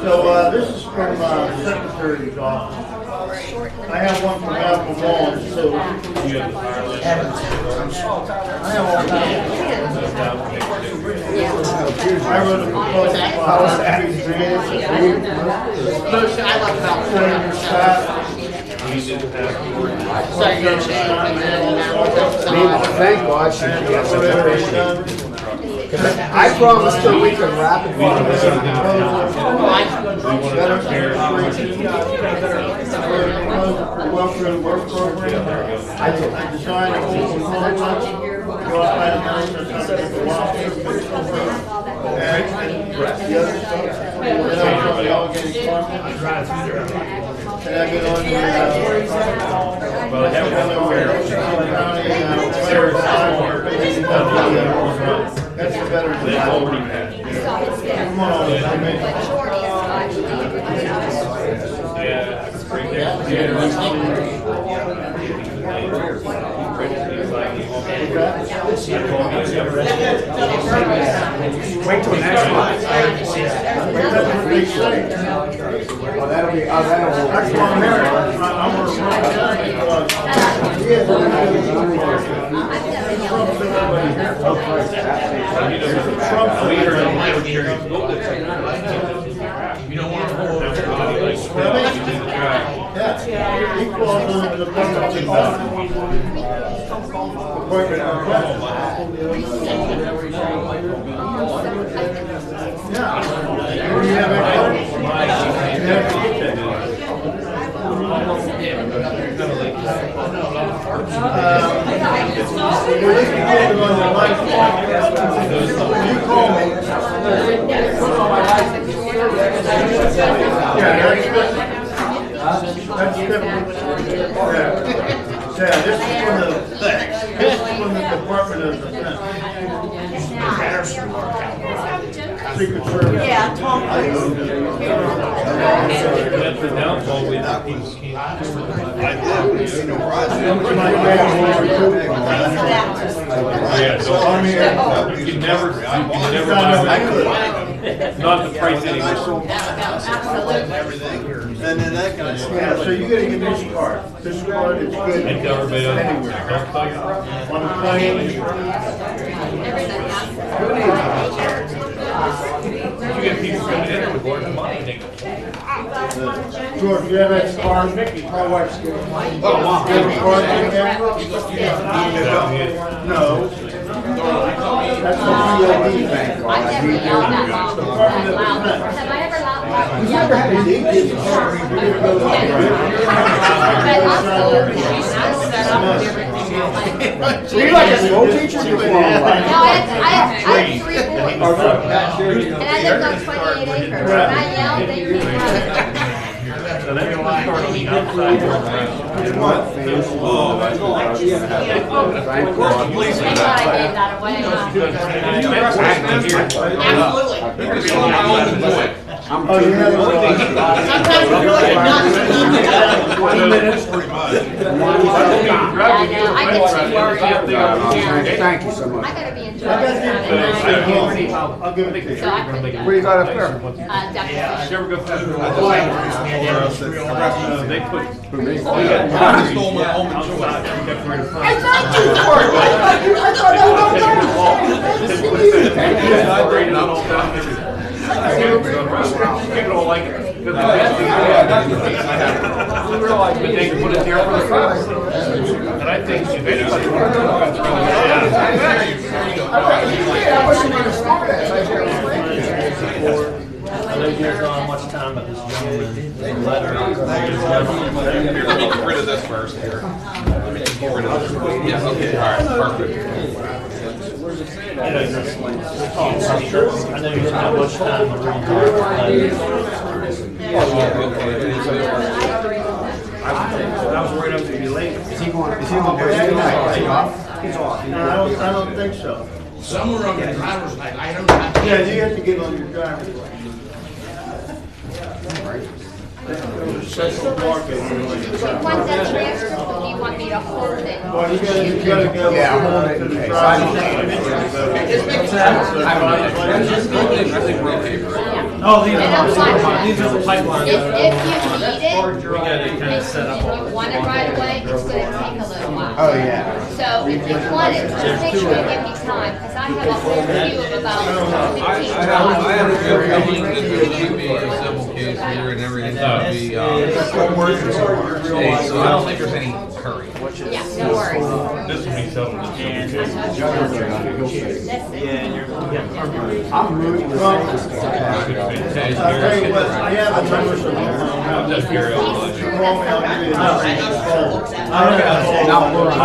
So, this is from, Secretary's office. I have one from Apple Mall, so. I have all kinds of. I wrote a proposal. I like about so you're gonna change Thank God she gets it. I promised her we could wrap it. Welfare work program. I designed a whole component. Go up by the house or something for welfare. And the other stuff. And I'm probably all getting and I've been on that's the better than that. Come on, Yeah, it's right there. Wait till next month. That's what they say. Oh, that'll be, that'll. That's why I'm here. I'm You don't want to hold everybody like yeah, he falls under the public yeah. Yeah, this is from the, this is from the Department of Defense. Secret Service. Yeah, Tom. That's the downfall with people Yeah, so you can never buy not the price anymore. And then that kind of stuff. Yeah, so you gotta get this card. This card is good And everybody else. anywhere. On the plane. You get people coming in there with large money, they go, George, you have that card? My wife's good. Oh, wow. You have a card in there? No. That's the POD bank card. I've never yelled that long, that loud. Have I ever loud? You never had an Indian card. Were you like a school teacher? No, I had 3 boys. And I lived on 28 acres. When I yelled, they really so they're gonna start on the outside. Oh, you have Sometimes we really not. 20 minutes, pretty much. Thank you so much. I gotta be in I'll give it to you. So I couldn't go. What do you got up there? Definitely. Never go through. They put. I stole my home and joy. People don't like it. But they can put it there for the cops. And I think if anybody wants to go through I know you guys don't have much time, but this gentleman, the letter. Let me get rid of this first here. Let me just get rid of this. Yeah, okay, all right, perfect. I know you didn't have much time to read your I was worried I was gonna be late. Is he going to take off? He's off. No, I don't think so. Somewhere on the driver's license, I don't know. Yeah, you have to get on your driver's license. Special market. Do you want that transfer, or do you want me to hold it? Well, you gotta go. Yeah, hold it. To the Okay. driver's license. I think we're okay. Oh, these And I'm are fine. these are the pipelines. If you need it, We gotta kind of set up. and you want it right away, it's gonna take a little while. Oh, yeah. So if you want it, just make sure you give me time, because I have a whole queue of about 15 I have a good feeling that there will be a civil case here and everything will be, so I don't think there's any hurry. Yeah, no worries. This will be something that's. I'm rooting for this guy. I'll tell you what, I have a number of them. I'll just carry on. Call me, I'll give you a number. Now, we're on.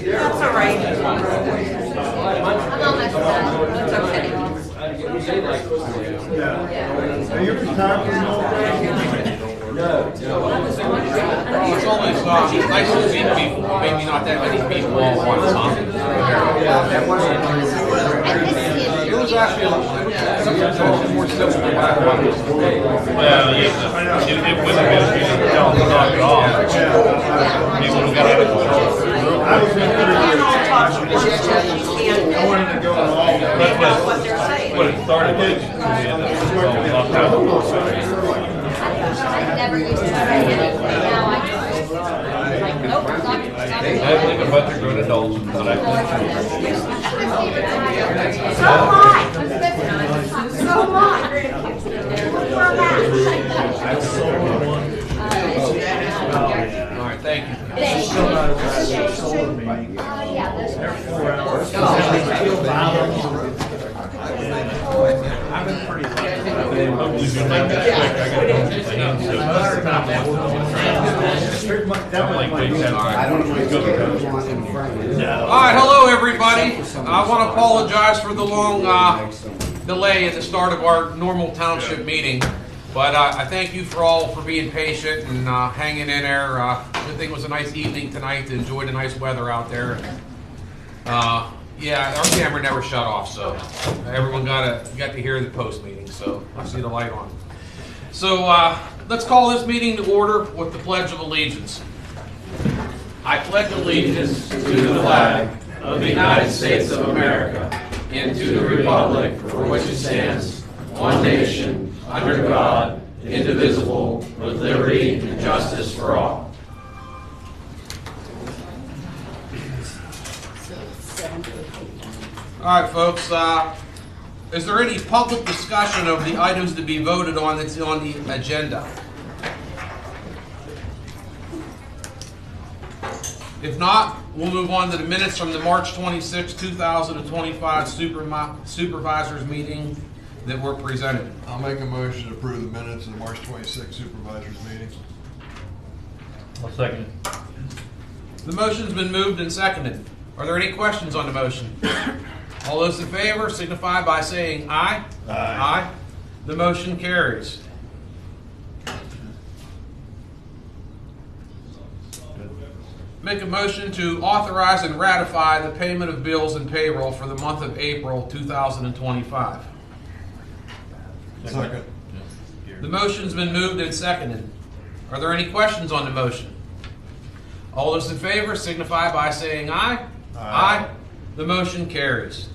That's all right. I'm almost done. It's okay. Are you retired from the It's always nice to see people, maybe not that many people all at once, huh? It was actually, sometimes more civil than what I wanted. Well, yeah, it wouldn't have been if you didn't tell them to knock it off. It would have got out of control. I was in And I'll talk to them. I wanted to go on all. They know what they're saying. What it started with, we ended up locked out. I never used to say anything, now I just, like, nope, not. I think a bunch of grown adults, but I think. So am I. So am I. Where am I? Thank you. Thank Still not you. addressed the solar meeting. Yeah, that's right. 4 hours. I've been pretty lucky. Hopefully we make that quick. I gotta go to the thing, so most of the time I like big I don't know if go it's to one in front of you. All right, hello, everybody. I want to apologize for the long delay at the start of our normal township meeting, but I thank you for being patient and hanging in there. I think it was a nice evening tonight to enjoy the nice weather out there. Yeah, our camera never shut off, so everyone got to hear the post meeting. So I see the light on. So let's call this meeting to order with the Pledge of Allegiance. I pledge allegiance to the flag of the United States of America and to the republic for which it stands, one nation, under God, indivisible, with liberty and justice for all. All right, folks, is there any public discussion of the items to be voted on that's on the agenda? If not, we'll move on to the minutes from the March 26, 2025 Supervisors meeting that were presented. I'll make a motion to approve the minutes of the March 26 Supervisors meeting. I'll second it. The motion's been moved and seconded. Are there any questions on the motion? All those in favor signify by saying aye. Aye. The motion carries. Make a motion to authorize and ratify the payment of bills and payroll for the month of April 2025. Second. The motion's been moved and seconded. Are there any questions on the motion? All those in favor signify by saying aye. Aye. The motion carries.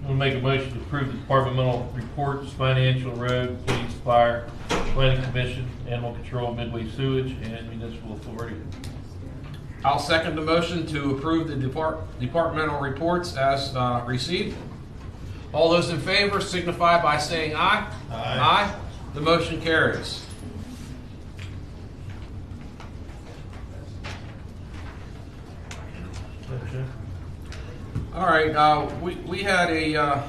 We'll make a motion to approve the departmental reports, financial, road, police, fire, planning commission, animal control, midway sewage, and municipal authority. I'll second the motion to approve the departmental reports as received. All those in favor signify by saying aye. Aye. The motion carries. All right, we had a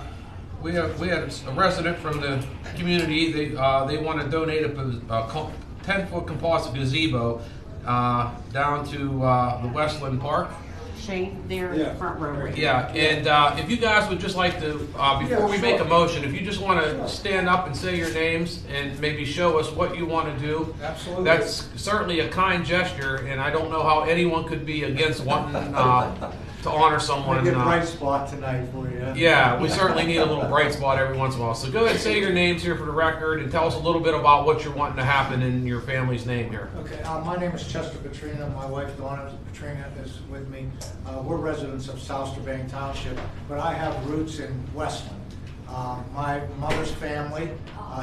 resident from the community. They want to donate a 10-foot composite gazebo down to the Westland Park. Shade there, front row. Right Yeah, and if you guys would just like to, before we make a motion, if you just want to stand up and say your names and maybe show us what you want to do. Absolutely. That's certainly a kind gesture, and I don't know how anyone could be against wanting to honor someone. Get a bright spot tonight for you. Yeah, we certainly need a little bright spot every once in a while. So go ahead and say your names here for the record and tell us a little bit about what you're wanting to happen in your family's name here. Okay, my name is Chester Petrina. My wife Donna Petrina is with me. We're residents of South Strabane Township, but I have roots in Westland. My mother's family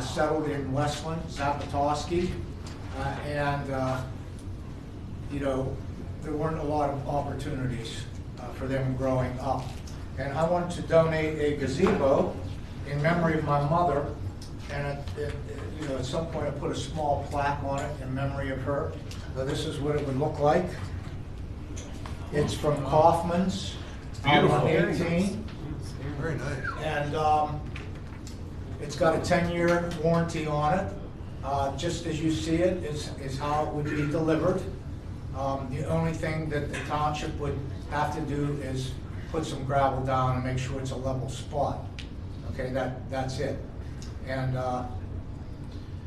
settled in Westland, Zapatowski, and you know, there weren't a lot of opportunities for them growing up. And I wanted to donate a gazebo in memory of my mother, and you know, at some point I put a small plaque on it in memory of her. So this is what it would look like. It's from Kaufman's. Beautiful. 18. Very nice. And it's got a 10-year warranty on it. Just as you see it is how it would be delivered. The only thing that the township would have to do is put some gravel down and make sure it's a level spot. Okay, that's it. And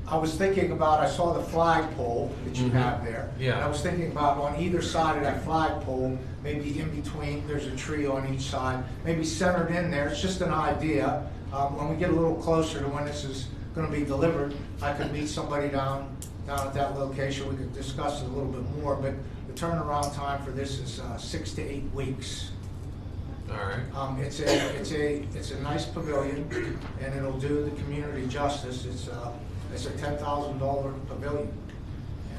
I was thinking about, I saw the flagpole that you have there. Yeah. And I was thinking about on either side of that flagpole, maybe in between, there's a tree on each side, maybe centered in there. It's just an idea. When we get a little closer to when this is going to be delivered, I could meet somebody down at that location. We could discuss it a little bit more, but the turnaround time for this is 6 to 8 weeks. All right. It's a nice pavilion, and it'll do the community justice. It's a $10,000 pavilion.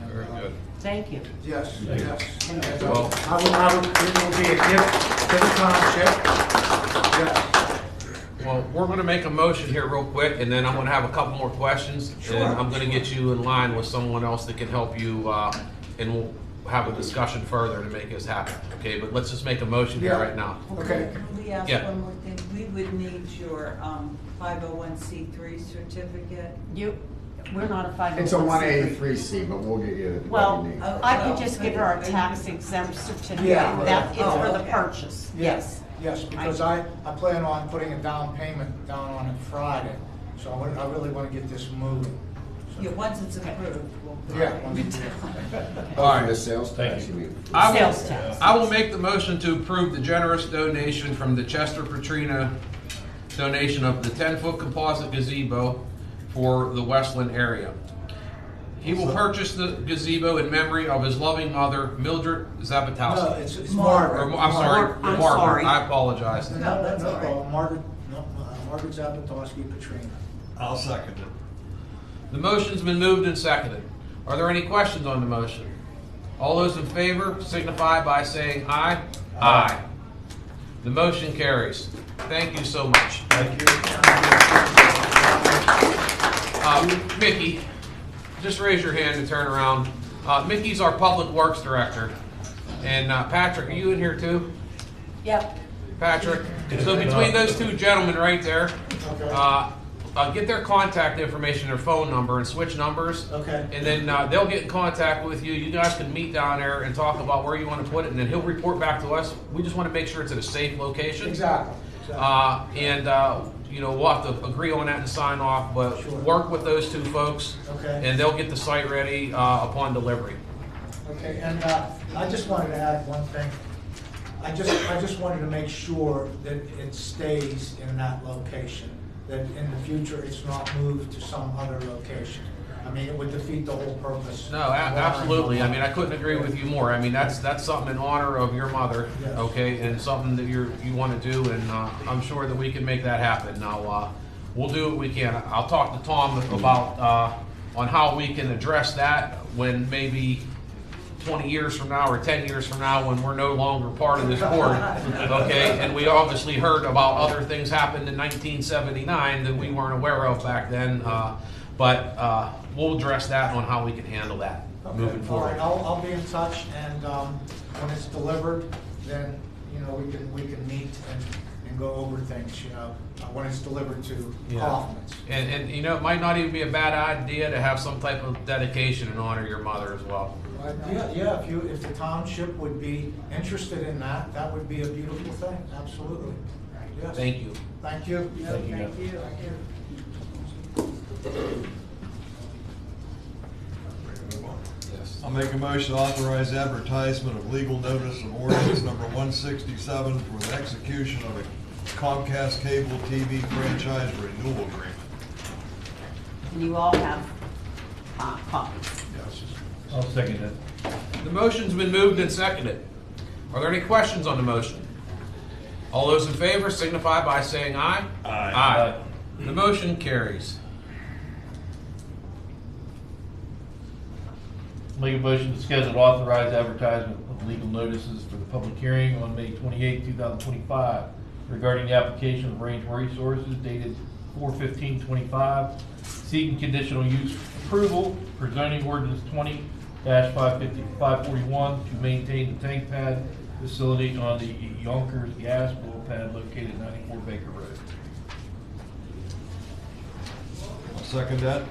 And, Very good. Thank you. Yes, yes. And, Well, it will be a gift to the township. Yes. Well, we're going to make a motion here real quick, and then I'm going to have a couple more questions, Sure. and I'm going to get you in line with someone else that can help you and we'll have a discussion further to make this happen, okay? But let's just make a motion here right now. Okay. Can we ask Yeah. one more thing? We would need your 501c3 certificate. We're not a 501c3. It's a 183C, but we'll get you Well, what you need. I could just give her a tax exempt certificate. Yeah. That is for the okay. purchase, yes. Yes, because I plan on putting a down payment down on it Friday, so I really want to get this moving. Yeah, once it's approved, we'll. Yeah. once it's- All right. The sales tax, you mean? Sales tax. I will make the motion to approve the generous donation from the Chester Petrina donation of the 10-foot composite gazebo for the Westland area. He will purchase the gazebo in memory of his loving mother, Mildred Zabatowski. No, it's Margaret. Or, I'm sorry, I'm Margaret. sorry. I apologize. No, that's all right. Margaret Zabatowski Petrina. I'll second it. The motion's been moved and seconded. Are there any questions on the motion? All those in favor signify by saying aye. Aye. The motion carries. Thank you so much. Thank you. Mickey, just raise your hand and turn around. Mickey's our Public Works Director. And Patrick, are you in here too? Yep. Patrick? So between those two gentlemen right there, get their contact information, their phone number, and switch numbers. Okay. And then they'll get in contact with you. You guys can meet down there and talk about where you want to put it, and then he'll report back to us. We just want to make sure it's at a safe location. Exactly. You know, we'll have to agree on that and sign off, but Sure. work with those two folks, Okay. and they'll get the site ready upon delivery. Okay, and I just wanted to add one thing. I just wanted to make sure that it stays in that location, that in the future it's not moved to some other location. I mean, it would defeat the whole purpose. No, absolutely. I mean, I couldn't agree with you more. I mean, that's something in honor of your mother, Yes. okay, and something that you want to do, and I'm sure that we can make that happen. Now, we'll do what we can. I'll talk to Tom about on how we can address that when maybe 20 years from now or 10 years from now when we're no longer part of this board, okay? And we obviously heard about other things happened in 1979 that we weren't aware of back then, but we'll address that on how we can handle that moving All forward. right, I'll be in touch, and when it's delivered, then, you know, we can meet and go over things, you know, when it's delivered to Kaufman's. And you know, it might not even be a bad idea to have some type of dedication in honor of your mother as well. Yeah, if the township would be interested in that, that would be a beautiful thing, absolutely. Yes. Thank you. Thank you. Thank you. I'll make a motion to authorize advertisement of legal notice of ordinance number 167 for the execution of a Comcast cable TV franchise renewal agreement. And you all have copies. I'll second it. The motion's been moved and seconded. Are there any questions on the motion? All those in favor signify by saying aye. Aye. The motion carries. Make a motion to schedule authorized advertisement of legal notices for the public hearing on May 28, 2025 regarding the application of Range Resources dated 4/15/25 seeking conditional use approval for zoning ordinance 20-541 to maintain the tank pad facility on the Yonkers gas well pad located at 94 Baker Road. I'll second that.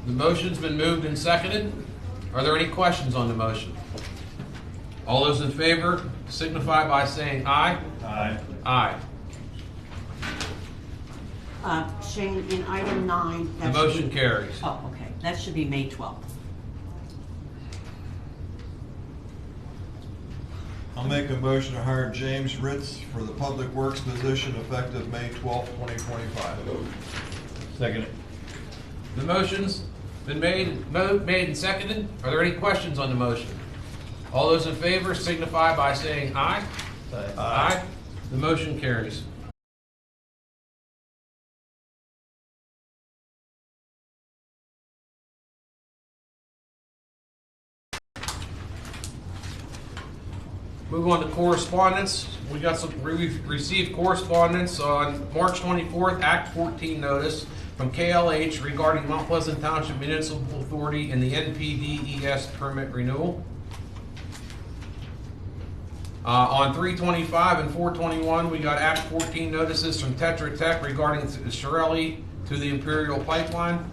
The motion's been moved and seconded. Are there any questions on the motion? All those in favor signify by saying aye. Aye. Aye. Shane, in item 9. The motion carries. Oh, okay. That should be May 12th. I'll make a motion to hire James Ritz for the Public Works position effective May 12, 2025. Second it. The motion's been made and seconded. Are there any questions on the motion? All those in favor signify by saying aye. Aye. The motion carries. Move on to correspondence. We've received correspondence on March 24th, Act 14 notice from KLH regarding Mount Pleasant Township Municipal Authority and the NPDES permit renewal. On 3/25 and 4/21, we got Act 14 notices from Tetra Tech regarding Shirley to the Imperial Pipeline.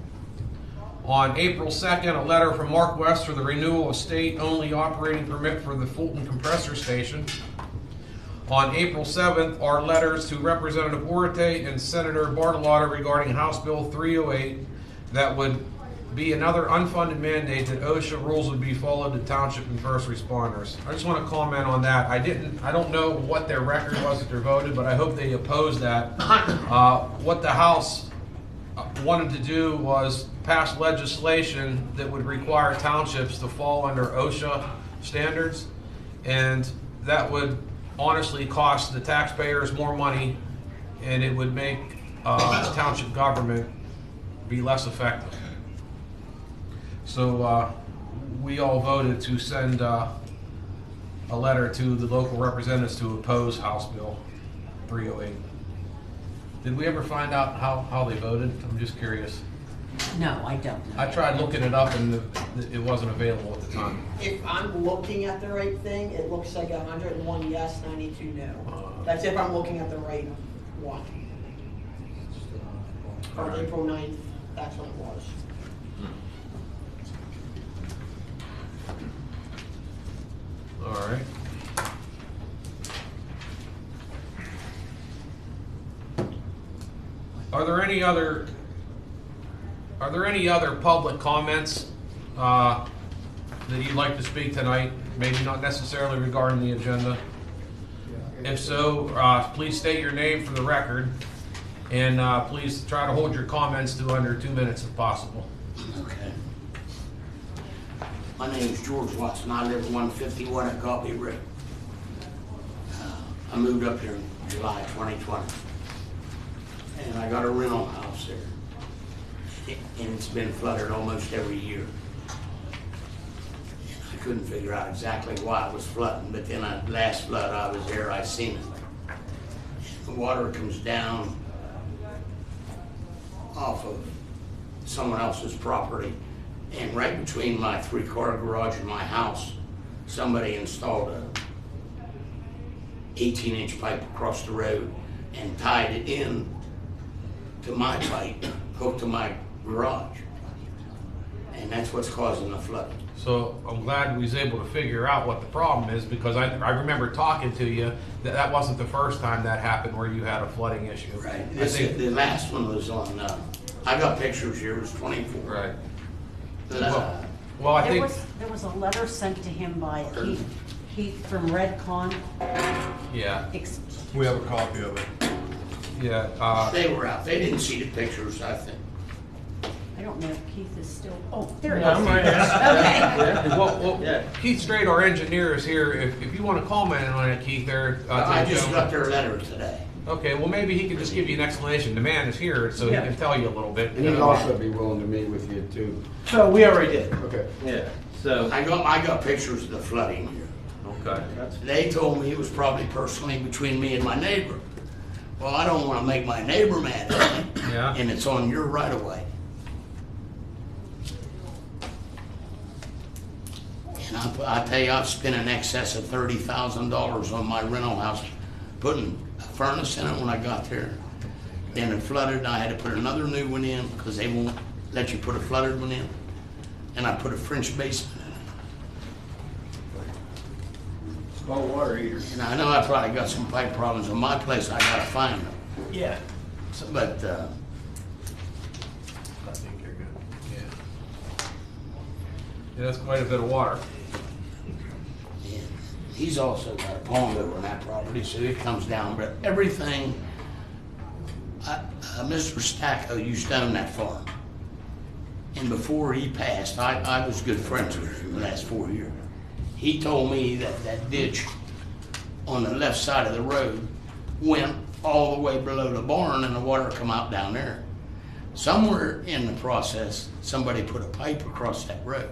On April 2nd, a letter from Mark West for the renewal of state-only operating permit for the Fulton Compressor Station. On April 7th, our letters to Representative Orte and Senator Bartolotta regarding House Bill 308 that would be another unfunded mandate that OSHA rules would be followed to township and first responders. I just want to comment on that. I don't know what their record was that they voted, but I hope they opposed that. What the House wanted to do was pass legislation that would require townships to fall under OSHA standards, and that would honestly cost the taxpayers more money, and it would make township government be less effective. So we all voted to send a letter to the local representatives to oppose House Bill 308. Did we ever find out how they voted? I'm just curious. No, I don't know. I tried looking it up and it wasn't available at the time. If I'm looking at the right thing, it looks like 101 yes, 92 no. That's if I'm looking at the right one. Or April 9th, that's when it was. All right. Are there any other public comments that you'd like to speak tonight? Maybe not necessarily regarding the agenda. If so, please state your name for the record, and please try to hold your comments to under 2 minutes if possible. Okay. My name is George Watson. I live at 151 at Coffee Road. I moved up here in July 2020. And I got a rental house there. And it's been flooded almost every year. And I couldn't figure out exactly why it was flooding, but then last flood I was there, I seen it. The water comes down off of someone else's property. And right between my 3-car garage and my house, somebody installed a 18-inch pipe across the road and tied it in to my pipe, hooked to my garage. And that's what's causing the flooding. So I'm glad we was able to figure out what the problem is, because I remember talking to you that wasn't the first time that happened where you had a flooding issue. Right. The last one was on, I got pictures here, it was 24. Right. Well, I think there was a letter sent to him by Keith from Redcon. Yeah. We have a copy of it. Yeah. They were out. They didn't see the pictures, I think. I don't know if Keith is still. Oh, there he is. I'm right here. Okay. Well, Keith Strait, our engineer, is here. If you want to comment on it, Keith, there. I just got their letter today. Okay, well, maybe he could just give you an explanation. The man is here, so he can tell you a little bit. And he'd also be willing to meet with you too. So we already did. Okay. Yeah. So I got pictures of the flooding here. Okay. They told me it was probably personally between me and my neighbor. Well, I don't want to make my neighbor mad at me. Yeah. And it's on your right of way. And I tell you, I've spent in excess of $30,000 on my rental house, putting a furnace in it when I got there. Then it flooded, and I had to put another new one in because they won't let you put a flooded one in. And I put a French basement in it. small water heaters. And I know I probably got some pipe problems in my place. I gotta find them. Yeah. So, but I think you're good. Yeah. Yeah, that's quite a bit of water. he's also got a pond over on that property, so it comes down. But everything, Mr. Stacco used to own that farm. And before he passed, I was good friends with him the last 4 years. He told me that that ditch on the left side of the road went all the way below the barn and the water come out down there. Somewhere in the process, somebody put a pipe across that road.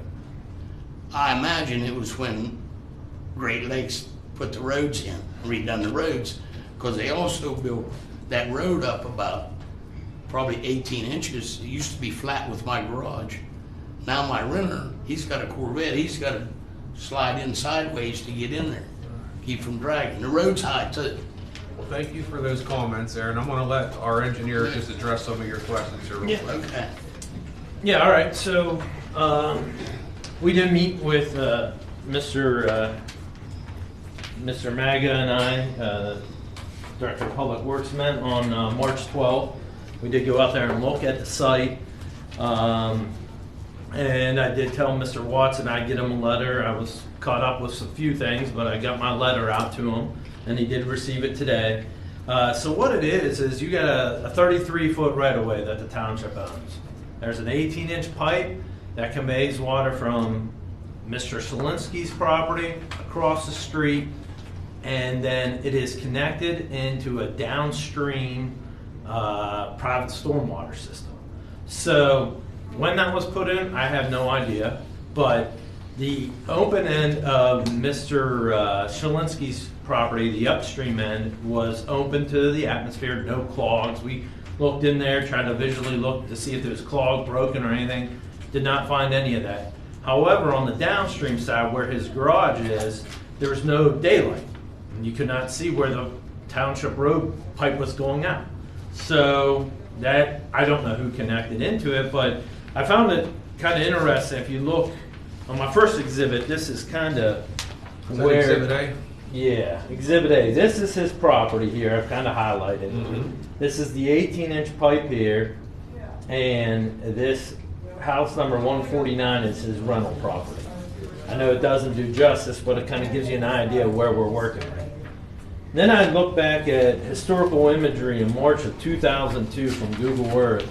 I imagine it was when Great Lakes put the roads in, redone the roads, because they also built that road up about probably 18 inches. It used to be flat with my garage. Now my renter, he's got a Corvette, he's got to slide in sideways to get in there, keep from dragging. The road's high too. Well, thank you for those comments, Aaron. I'm gonna let our engineer just address some of your questions here real quick. Okay. Yeah, all right, so, we did meet with, Mr. Maga and I, Director of Public Works, met on, March 12th. We did go out there and look at the site. And I did tell Mr. Watson I'd get him a letter. I was caught up with a few things, but I got my letter out to him, and he did receive it today. So what it is you got a 33-foot right-of-way that the township owns. There's an 18-inch pipe that conveys water from Mr. Solinsky's property across the street, and then it is connected into a downstream private stormwater system. So when that was put in, I have no idea, but the open end of Mr. Shalinsky's property, the upstream end, was open to the atmosphere, no clogs. We looked in there, tried to visually look to see if there was clog, broken or anything. Did not find any of that. However, on the downstream side where his garage is, there was no daylight. You could not see where the township road pipe was going out. So that, I don't know who connected into it, but I found it kind of interesting. If you look on my first exhibit, this is kind of where... Exhibit A? Yeah, Exhibit A. This is his property here. I've kind of highlighted. Mm-hmm. This is the 18-inch pipe here, and this house number 149 is his rental property. I know it doesn't do justice, but it kind of gives you an idea of where we're working. Then I look back at historical imagery in March of 2002 from Google Earth,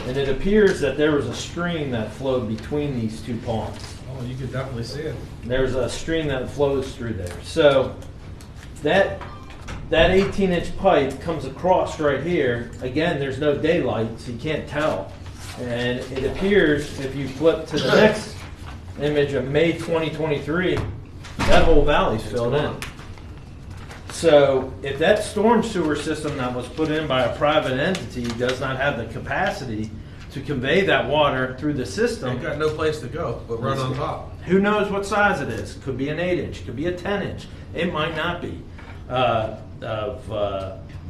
and it appears that there was a stream that flowed between these two ponds. Oh, you could definitely see it. There's a stream that flows through there. So that 18-inch pipe comes across right here. Again, there's no daylight, so you can't tell. And it appears, if you flip to the next image of May 2023, that whole valley's filled in. So if that storm sewer system that was put in by a private entity does not have the capacity to convey that water through the system, You've got no place to go but run on top. who knows what size it is? Could be an 8-inch, could be a 10-inch. It might not be. It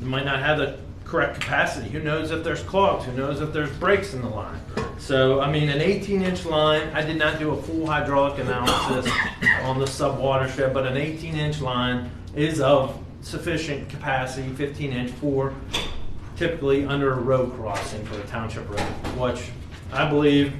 might not have the correct capacity. Who knows if there's clogs? Who knows if there's breaks in the line? So, I mean, an 18-inch line, I did not do a full hydraulic analysis on the sub-watershed, but an 18-inch line is of sufficient capacity, 15-inch, for typically under a road crossing for a township road, which I believe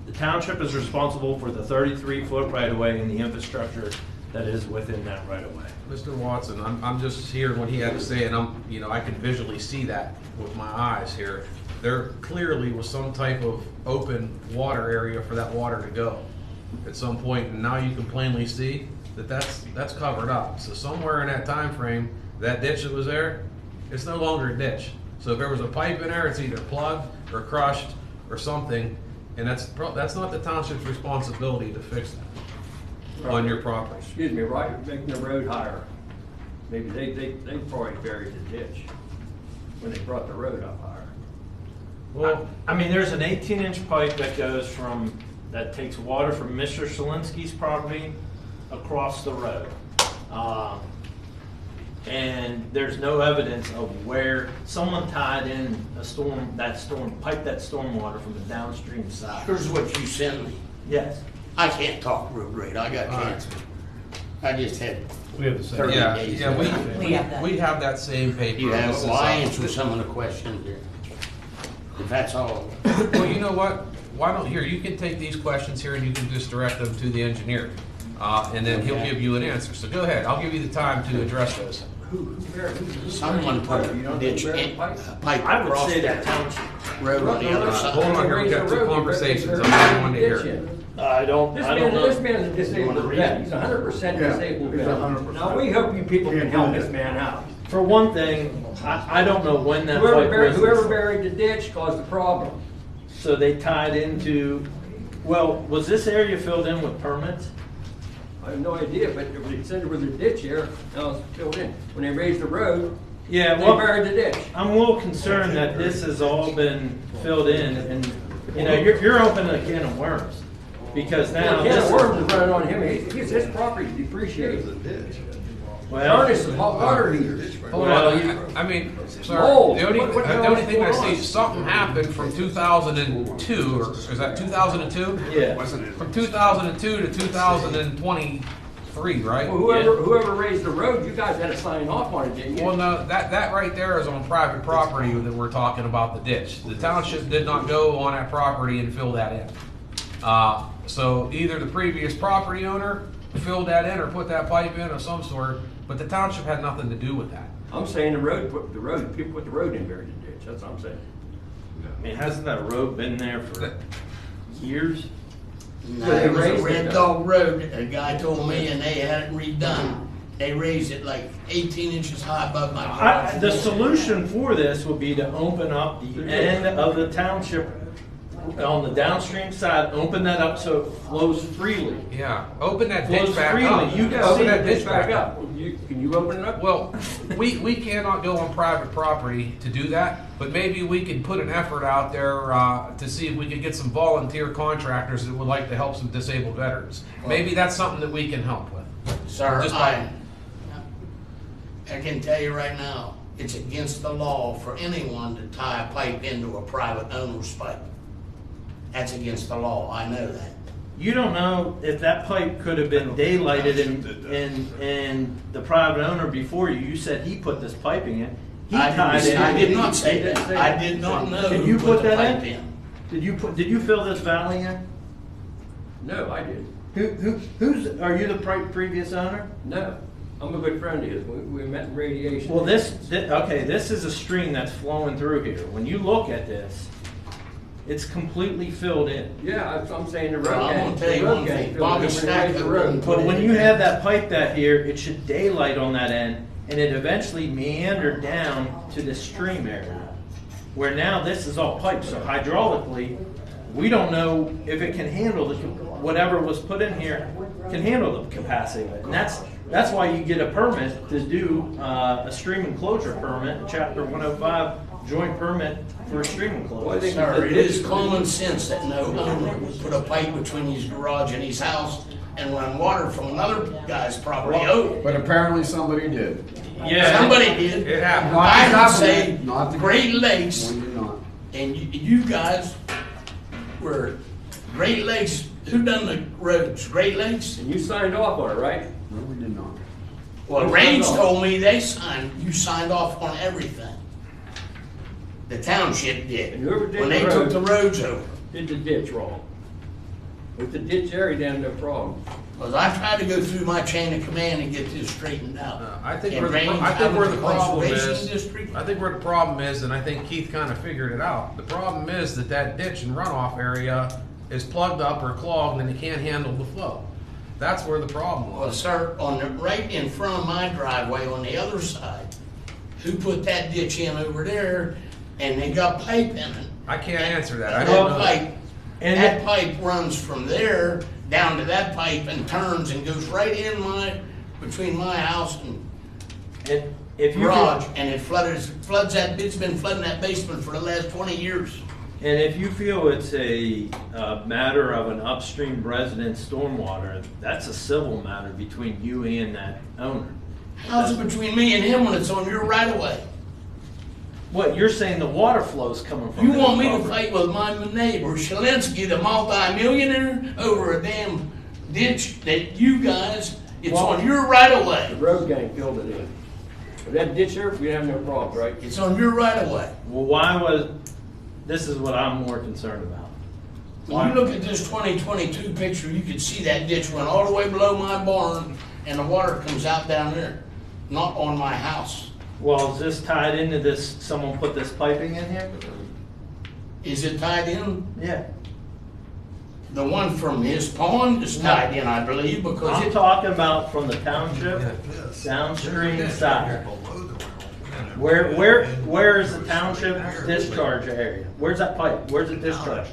the township is responsible for the 33-foot right-of-way and the infrastructure that is within that right-of-way. Mr. Watson, I'm just hearing what he had to say, and I can visually see that with my eyes here. There clearly was some type of open water area for that water to go at some point, and now you can plainly see that that's covered up. So somewhere in that time frame, that ditch that was there, it's no longer a ditch. So if there was a pipe in there, it's either plugged or crushed or something, and that's not the township's responsibility to fix that on your property. Excuse me, right, making the road higher. Maybe they probably buried the ditch when they brought the road up higher. Well, I mean, there's an 18-inch pipe that takes water from Mr. Solinsky's property across the road. And there's no evidence of where someone tied in piped that storm water from the downstream side. Here's what you sent me. Yes. I can't talk real great. I got cancer. I just had We have the same. 30 days. We have that same paper. You have, This is, well, I answered some of the questions here. If that's all. Well, you know what? Why don't, you can take these questions here and you can just direct them to the engineer. And then he'll give you an answer. So go ahead. I'll give you the time to address those. Someone put a ditch in, pipe I would across say the that township. road on the other side. Hold on here. We've got two conversations. I'm not one to hear. I don't know. This man is a disabled vet. He's 100% disabled vet. Now, we hope you people can help this man out. For one thing, I don't know when that pipe was. Whoever buried the ditch caused the problem. So they tied into, well, was this area filled in with permits? I have no idea, but they said there was a ditch here, now it's filled in. When they raised the road, Yeah, They well, buried the ditch. I'm a little concerned that this has all been filled in, and you know, you're opening a can of worms because now Ken this Worms is running on him. His property depreciates. well, Furnace and hot water heaters. Hold Well, on, I mean, sir, Mold. the only, What the the hell only is thing I going see, on? something happened from 2002, or is that 2002? Yeah. From 2002 to 2023, right? Well, whoever raised the road, you guys had to sign off on it, didn't you? Well, no, that right there is on private property that we're talking about the ditch. The township did not go on that property and fill that in. So either the previous property owner filled that in or put that pipe in of some sort, but the township had nothing to do with that. I'm saying people put the road in, buried the ditch. That's what I'm saying. I mean, hasn't that road been there for years? No, it was a Red Dog Road, a guy told me, and they had it redone. They raised it like 18 inches high above my garage. The solution for this would be to open up the end of the township on the downstream side, open that up so it flows freely. Yeah, open that ditch Flows back freely. up. You can Open see that it ditch back up. Can you open it up? Well, we cannot go on private property to do that, but maybe we could put an effort out there to see if we could get some volunteer contractors that would like to help some disabled veterans. Maybe that's something that we can help with. Sir, Just I can tell you right now, it's against the law for anyone to tie a pipe into a private owner's pipe. That's against the law, I know that. You don't know if that pipe could have been daylighted in the private owner before you. You said he put this piping in. He tied it. I did not say that. I did not know Did who you put the that pipe in? Did you fill this valley in? No, I did. Are you the previous owner? No, I'm a good friend of his. We met in radiation. Well, this is a stream that's flowing through here. When you look at this, it's completely filled in. Yeah, that's what I'm saying. The road Well, I'm gang. gonna tell you the road one gang thing. filled Bobby it when they Stack raised the road. But when you have that pipe that here, it should daylight on that end, and it eventually meandered down to the stream area, where now this is all piped. So hydraulically, we don't know if it can handle whatever was put in here can handle the capacity of it. And that's why you get a permit to do a stream enclosure permit, Chapter 105 joint permit for a stream enclosure. Sir, it is common sense that no owner would put a pipe between his garage and his house and run water from another guy's property over. But apparently somebody did. Yeah, Somebody did. It happened. I Not would say not the Great Lakes, We did not. and you guys were Great Lakes. Who done the roads? Great Lakes? And you signed off on it, right? No, we did not. Well, Range told me you signed off on everything. The township did, And whoever did when the they took the road roads over. did the ditch wrong. With the ditch area down, no problem. Because I tried to go through my chain of command and get this straightened out. I think And where Range, the problem Conservation is, District, I think where the problem is, and I think Keith kind of figured it out. The problem is that ditch and runoff area is plugged up or clogged and it can't handle the flow. That's where the problem well, was. sir, right in front of my driveway on the other side, who put that ditch in over there, and they got pipe in it. I can't answer that. I And don't that know. pipe, that pipe runs from there down to that pipe and turns and goes right in between my house and if you garage, and it floods that, it's been flooding that basement for the last 20 years. And if you feel it's a matter of an upstream resident stormwater, that's a civil matter between you and that owner. How's it between me and him when it's on your right of way? What, you're saying the water flow's coming from You this want me to property. fight with my neighbor, Shalinsky, the multi-millionaire, over a damn ditch that you guys, it's on your right of way. The road gang filled it in. But that ditch there, we have no problem, right? It's on your right of way. Well, this is what I'm more concerned about. When you look at this 2022 picture, you can see that ditch went all the way below my barn, and the water comes out down there, not on my house. Well, is this tied into this, someone put this piping in here? Is it tied in? Yeah. The one from his pond is tied in, I believe, because I'm talking about from the township downstream side. Where is the township discharge area? Where's that pipe? Where's it discharged?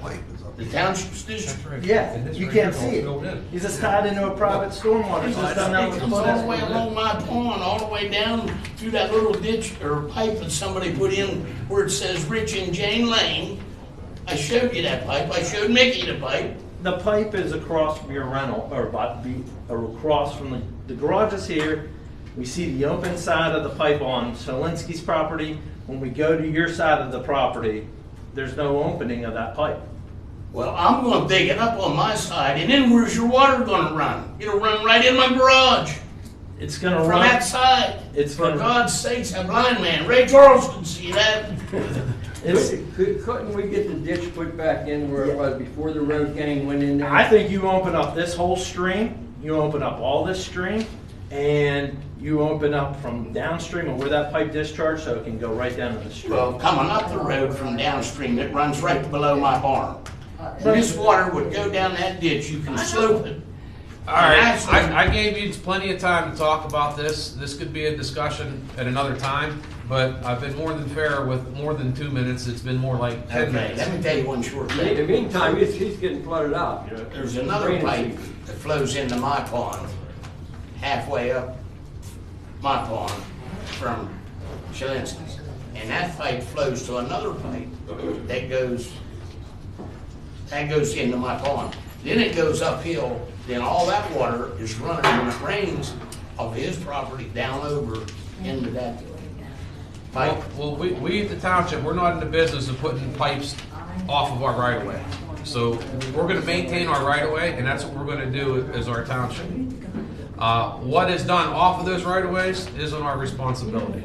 The township's district? Yeah, you can't see it. He's just tied into a private stormwater It system. That was comes all the way along my pond, all the way down through that little ditch or pipe that somebody put in where it says Rich and Jane Lane. I showed you that pipe. I showed Mickey the pipe. The pipe is across from your rental, or across from the garage is here. We see the open side of the pipe on Solinsky's property. When we go to your side of the property, there's no opening of that pipe. Well, I'm gonna dig it up on my side, and then where's your water gonna run? It'll run right in my garage. It's gonna From run that side. It's For gonna. God's sakes, a blind man. Ray Charles can see that. Couldn't we get the ditch put back in where it was before the road gang went in there? I think you open up this whole stream. You open up all this stream, and you open up from downstream of where that pipe discharged, so it can go right down to the stream. Well, coming up the road from downstream, it runs right below my barn. And this water would go down that ditch. You can slope it. All right, I gave you plenty of time to talk about this. This could be a discussion at another time, but I've been more than fair with more than 2 minutes. It's been more like 10 minutes. Let me tell you one short In thing. the meantime, he's getting flooded out. You know, There's another pipe that flows into my pond, halfway up my pond from Shalinski's. And that pipe flows to another pipe that goes into my pond. Then it goes uphill, then all that water is running when it rains off his property down over into that pipe. Well, we at the township, we're not in the business of putting pipes off of our right of way. So we're gonna maintain our right of way, and that's what we're gonna do as our township. What is done off of those right of ways isn't our responsibility.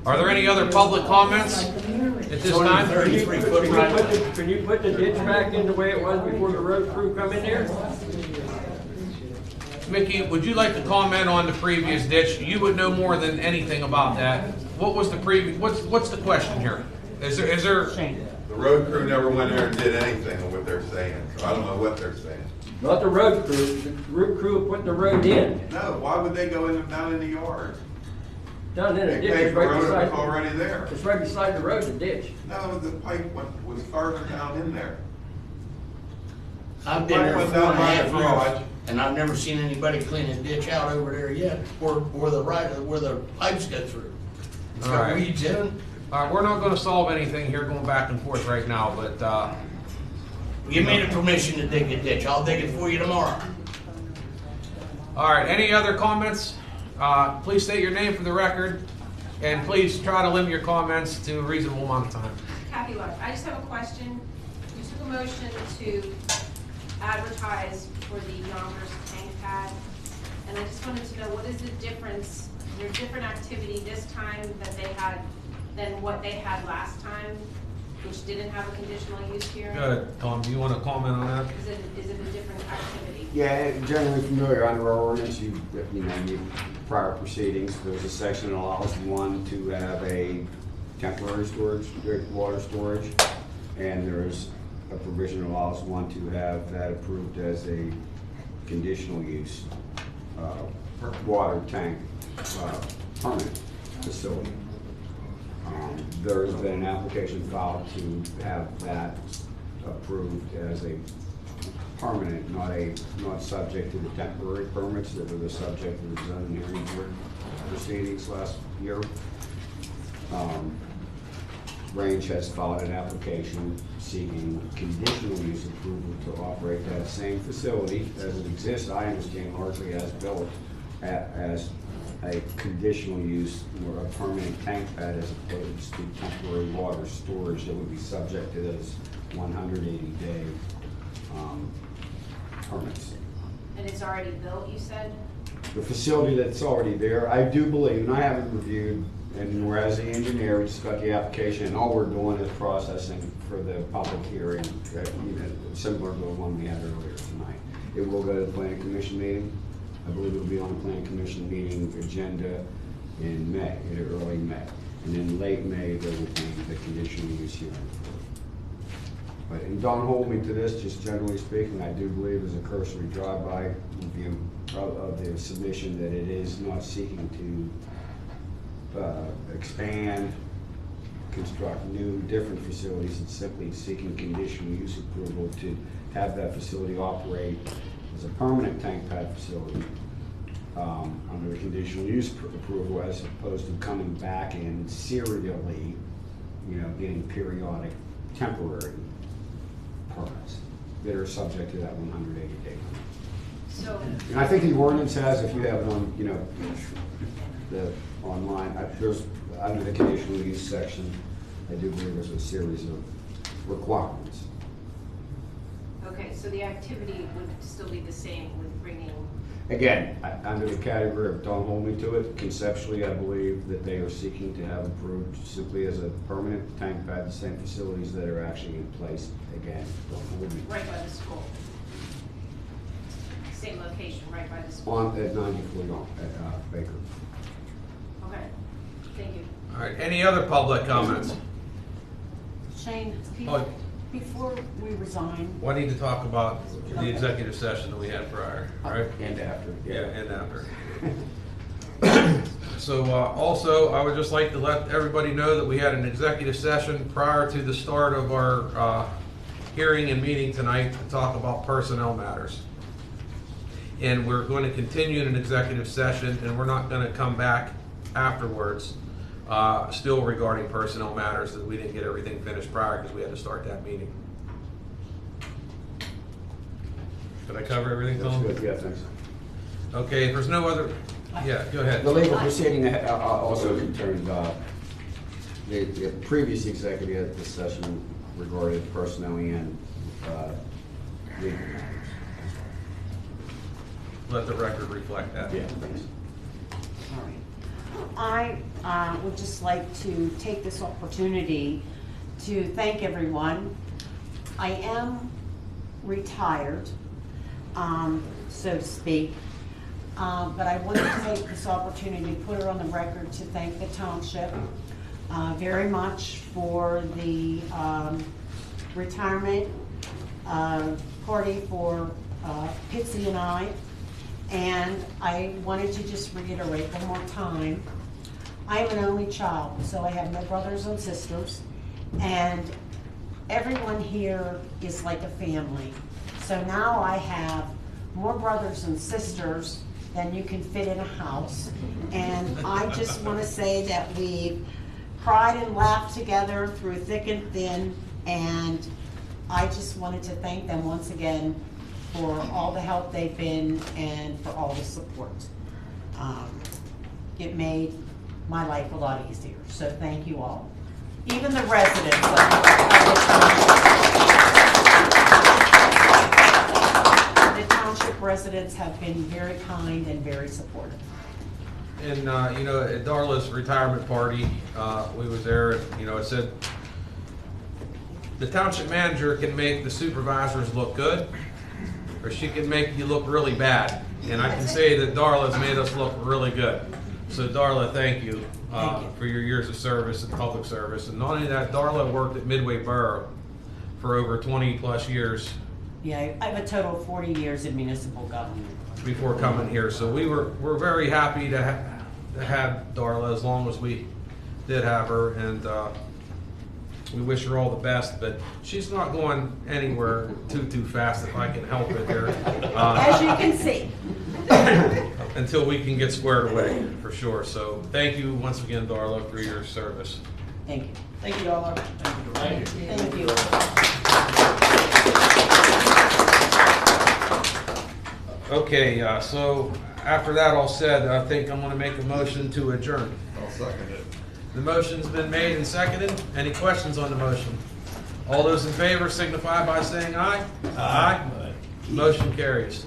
Are there any other public comments at this time? Can you put the ditch back in the way it was before the road crew come in there? Mickey, would you like to comment on the previous ditch? You would know more than anything about that. What was the previous, what's the question here? Is there? The road crew never went there and did anything of what they're saying, so I don't know what they're saying. Not the road crew. The road crew put the road in. No, why would they go down in the yard? Down in a They ditch. paved It's the right road, beside. it's already there. It's right beside the road, the ditch. No, the pipe was farther down in there. I've been there Went for down 4.5 my garage. years, and I've never seen anybody clean a ditch out over there yet, where the pipes go through. It's got Alright. weeds in it. All right, we're not gonna solve anything here going back and forth right now, but, Give me the permission to dig the ditch. I'll dig it for you tomorrow. all right, any other comments? Please state your name for the record, and please try to limit your comments to a reasonable amount of time. Kathy, look, I just have a question. You took a motion to advertise for the Yonkers tank pad, and I just wanted to know, what is the difference? Is there a different activity this time that they had than what they had last time, which didn't have a conditional use hearing? Good, Tom, do you wanna comment on that? Is it a different activity? Yeah, generally familiar under our ordinance, you need prior proceedings. There's a section that allows one to have a temporary storage, water storage, and there's a provision that allows one to have that approved as a conditional use water tank permanent facility. There's been an application filed to have that approved as a permanent, not subject to the temporary permits that were the subject of the zoning hearing board proceedings last year. Range has filed an application seeking conditional use approval to operate that same facility as it exists, I understand largely as built as a conditional use or a permanent tank pad as opposed to temporary water storage that would be subject to those 180-day permits. And it's already built, you said? The facility that's already there, I do believe, and I haven't reviewed, and whereas the engineer, we just got the application, and all we're doing is processing for the public hearing, similar to the one we had earlier tonight. It will go to the planning commission meeting. I believe it'll be on the planning commission meeting agenda in May, in early May. And in late May, there will be the conditional use hearing. But, and don't hold me to this, just generally speaking, I do believe as a cursory drive-by review of the submission that it is not seeking to expand, construct new, different facilities. It's simply seeking conditional use approval to have that facility operate as a permanent tank pad facility under the conditional use approval, as opposed to coming back in serially, getting periodic temporary permits that are subject to that 180-day limit. So, And I think the ordinance has, if you have it on, the online, there's, under the conditional use section, I do believe there's a series of requirements. okay, so the activity would still be the same with bringing, Again, under the category of don't hold me to it, conceptually, I believe that they are seeking to have approved simply as a permanent tank pad, the same facilities that are actually in place. Again, don't hold me. right by the school. Same location, right by the school. On, at 94 at Baker. Okay, thank you. All right, any other public comments? Shane, Oh. before we resign, Well, I need to talk about the executive session that we had prior, right? And after. Yeah, and after. So also, I would just like to let everybody know that we had an executive session prior to the start of our hearing and meeting tonight to talk about personnel matters. And we're going to continue in an executive session, and we're not going to come back afterwards, still regarding personnel matters, that we didn't get everything finished prior because we had to start that meeting. Did I cover everything, Tom? That's good, yeah, thanks. Okay, if there's no other, yeah, go ahead. The legal proceeding also concerned the previous executive session regarding personnel and legal matters. Let the record reflect that. Yeah, thanks. all right. I would just like to take this opportunity to thank everyone. I am retired, so to speak, but I want to take this opportunity to put it on the record to thank the township very much for the retirement party for Pitsy and I. And I wanted to just reiterate one more time, I am an only child, so I have no brothers and sisters, and everyone here is like a family. So now I have more brothers and sisters than you can fit in a house, and I just want to say that we've cried and laughed together through thick and thin, and I just wanted to thank them once again for all the help they've been and for all the support. It made my life a lot easier, so thank you all. Even the residents of the township residents have been very kind and very supportive. And, at Darla's retirement party, we was there, it said, the township manager can make the supervisors look good, or she can make you look really bad. And I can say that Darla's made us look really good. So Darla, thank you for your years of service and public service. And not only that, Darla worked at Midway Borough for over 20 plus years. Yeah, I have a total of 40 years in municipal government. Before coming here. So we're very happy to have Darla, as long as we did have her. And we wish her all the best, but she's not going anywhere too fast, if I can help it there. As you can see. Until we can get squared away, for sure. So thank you once again, Darla, for your service. Thank you. Thank you, Darla. Thank you. Okay, so after that all said, I think I'm going to make a motion to adjourn. I'll second it. The motion's been made and seconded. Any questions on the motion? All those in favor signify by saying aye. Aye. Motion carries.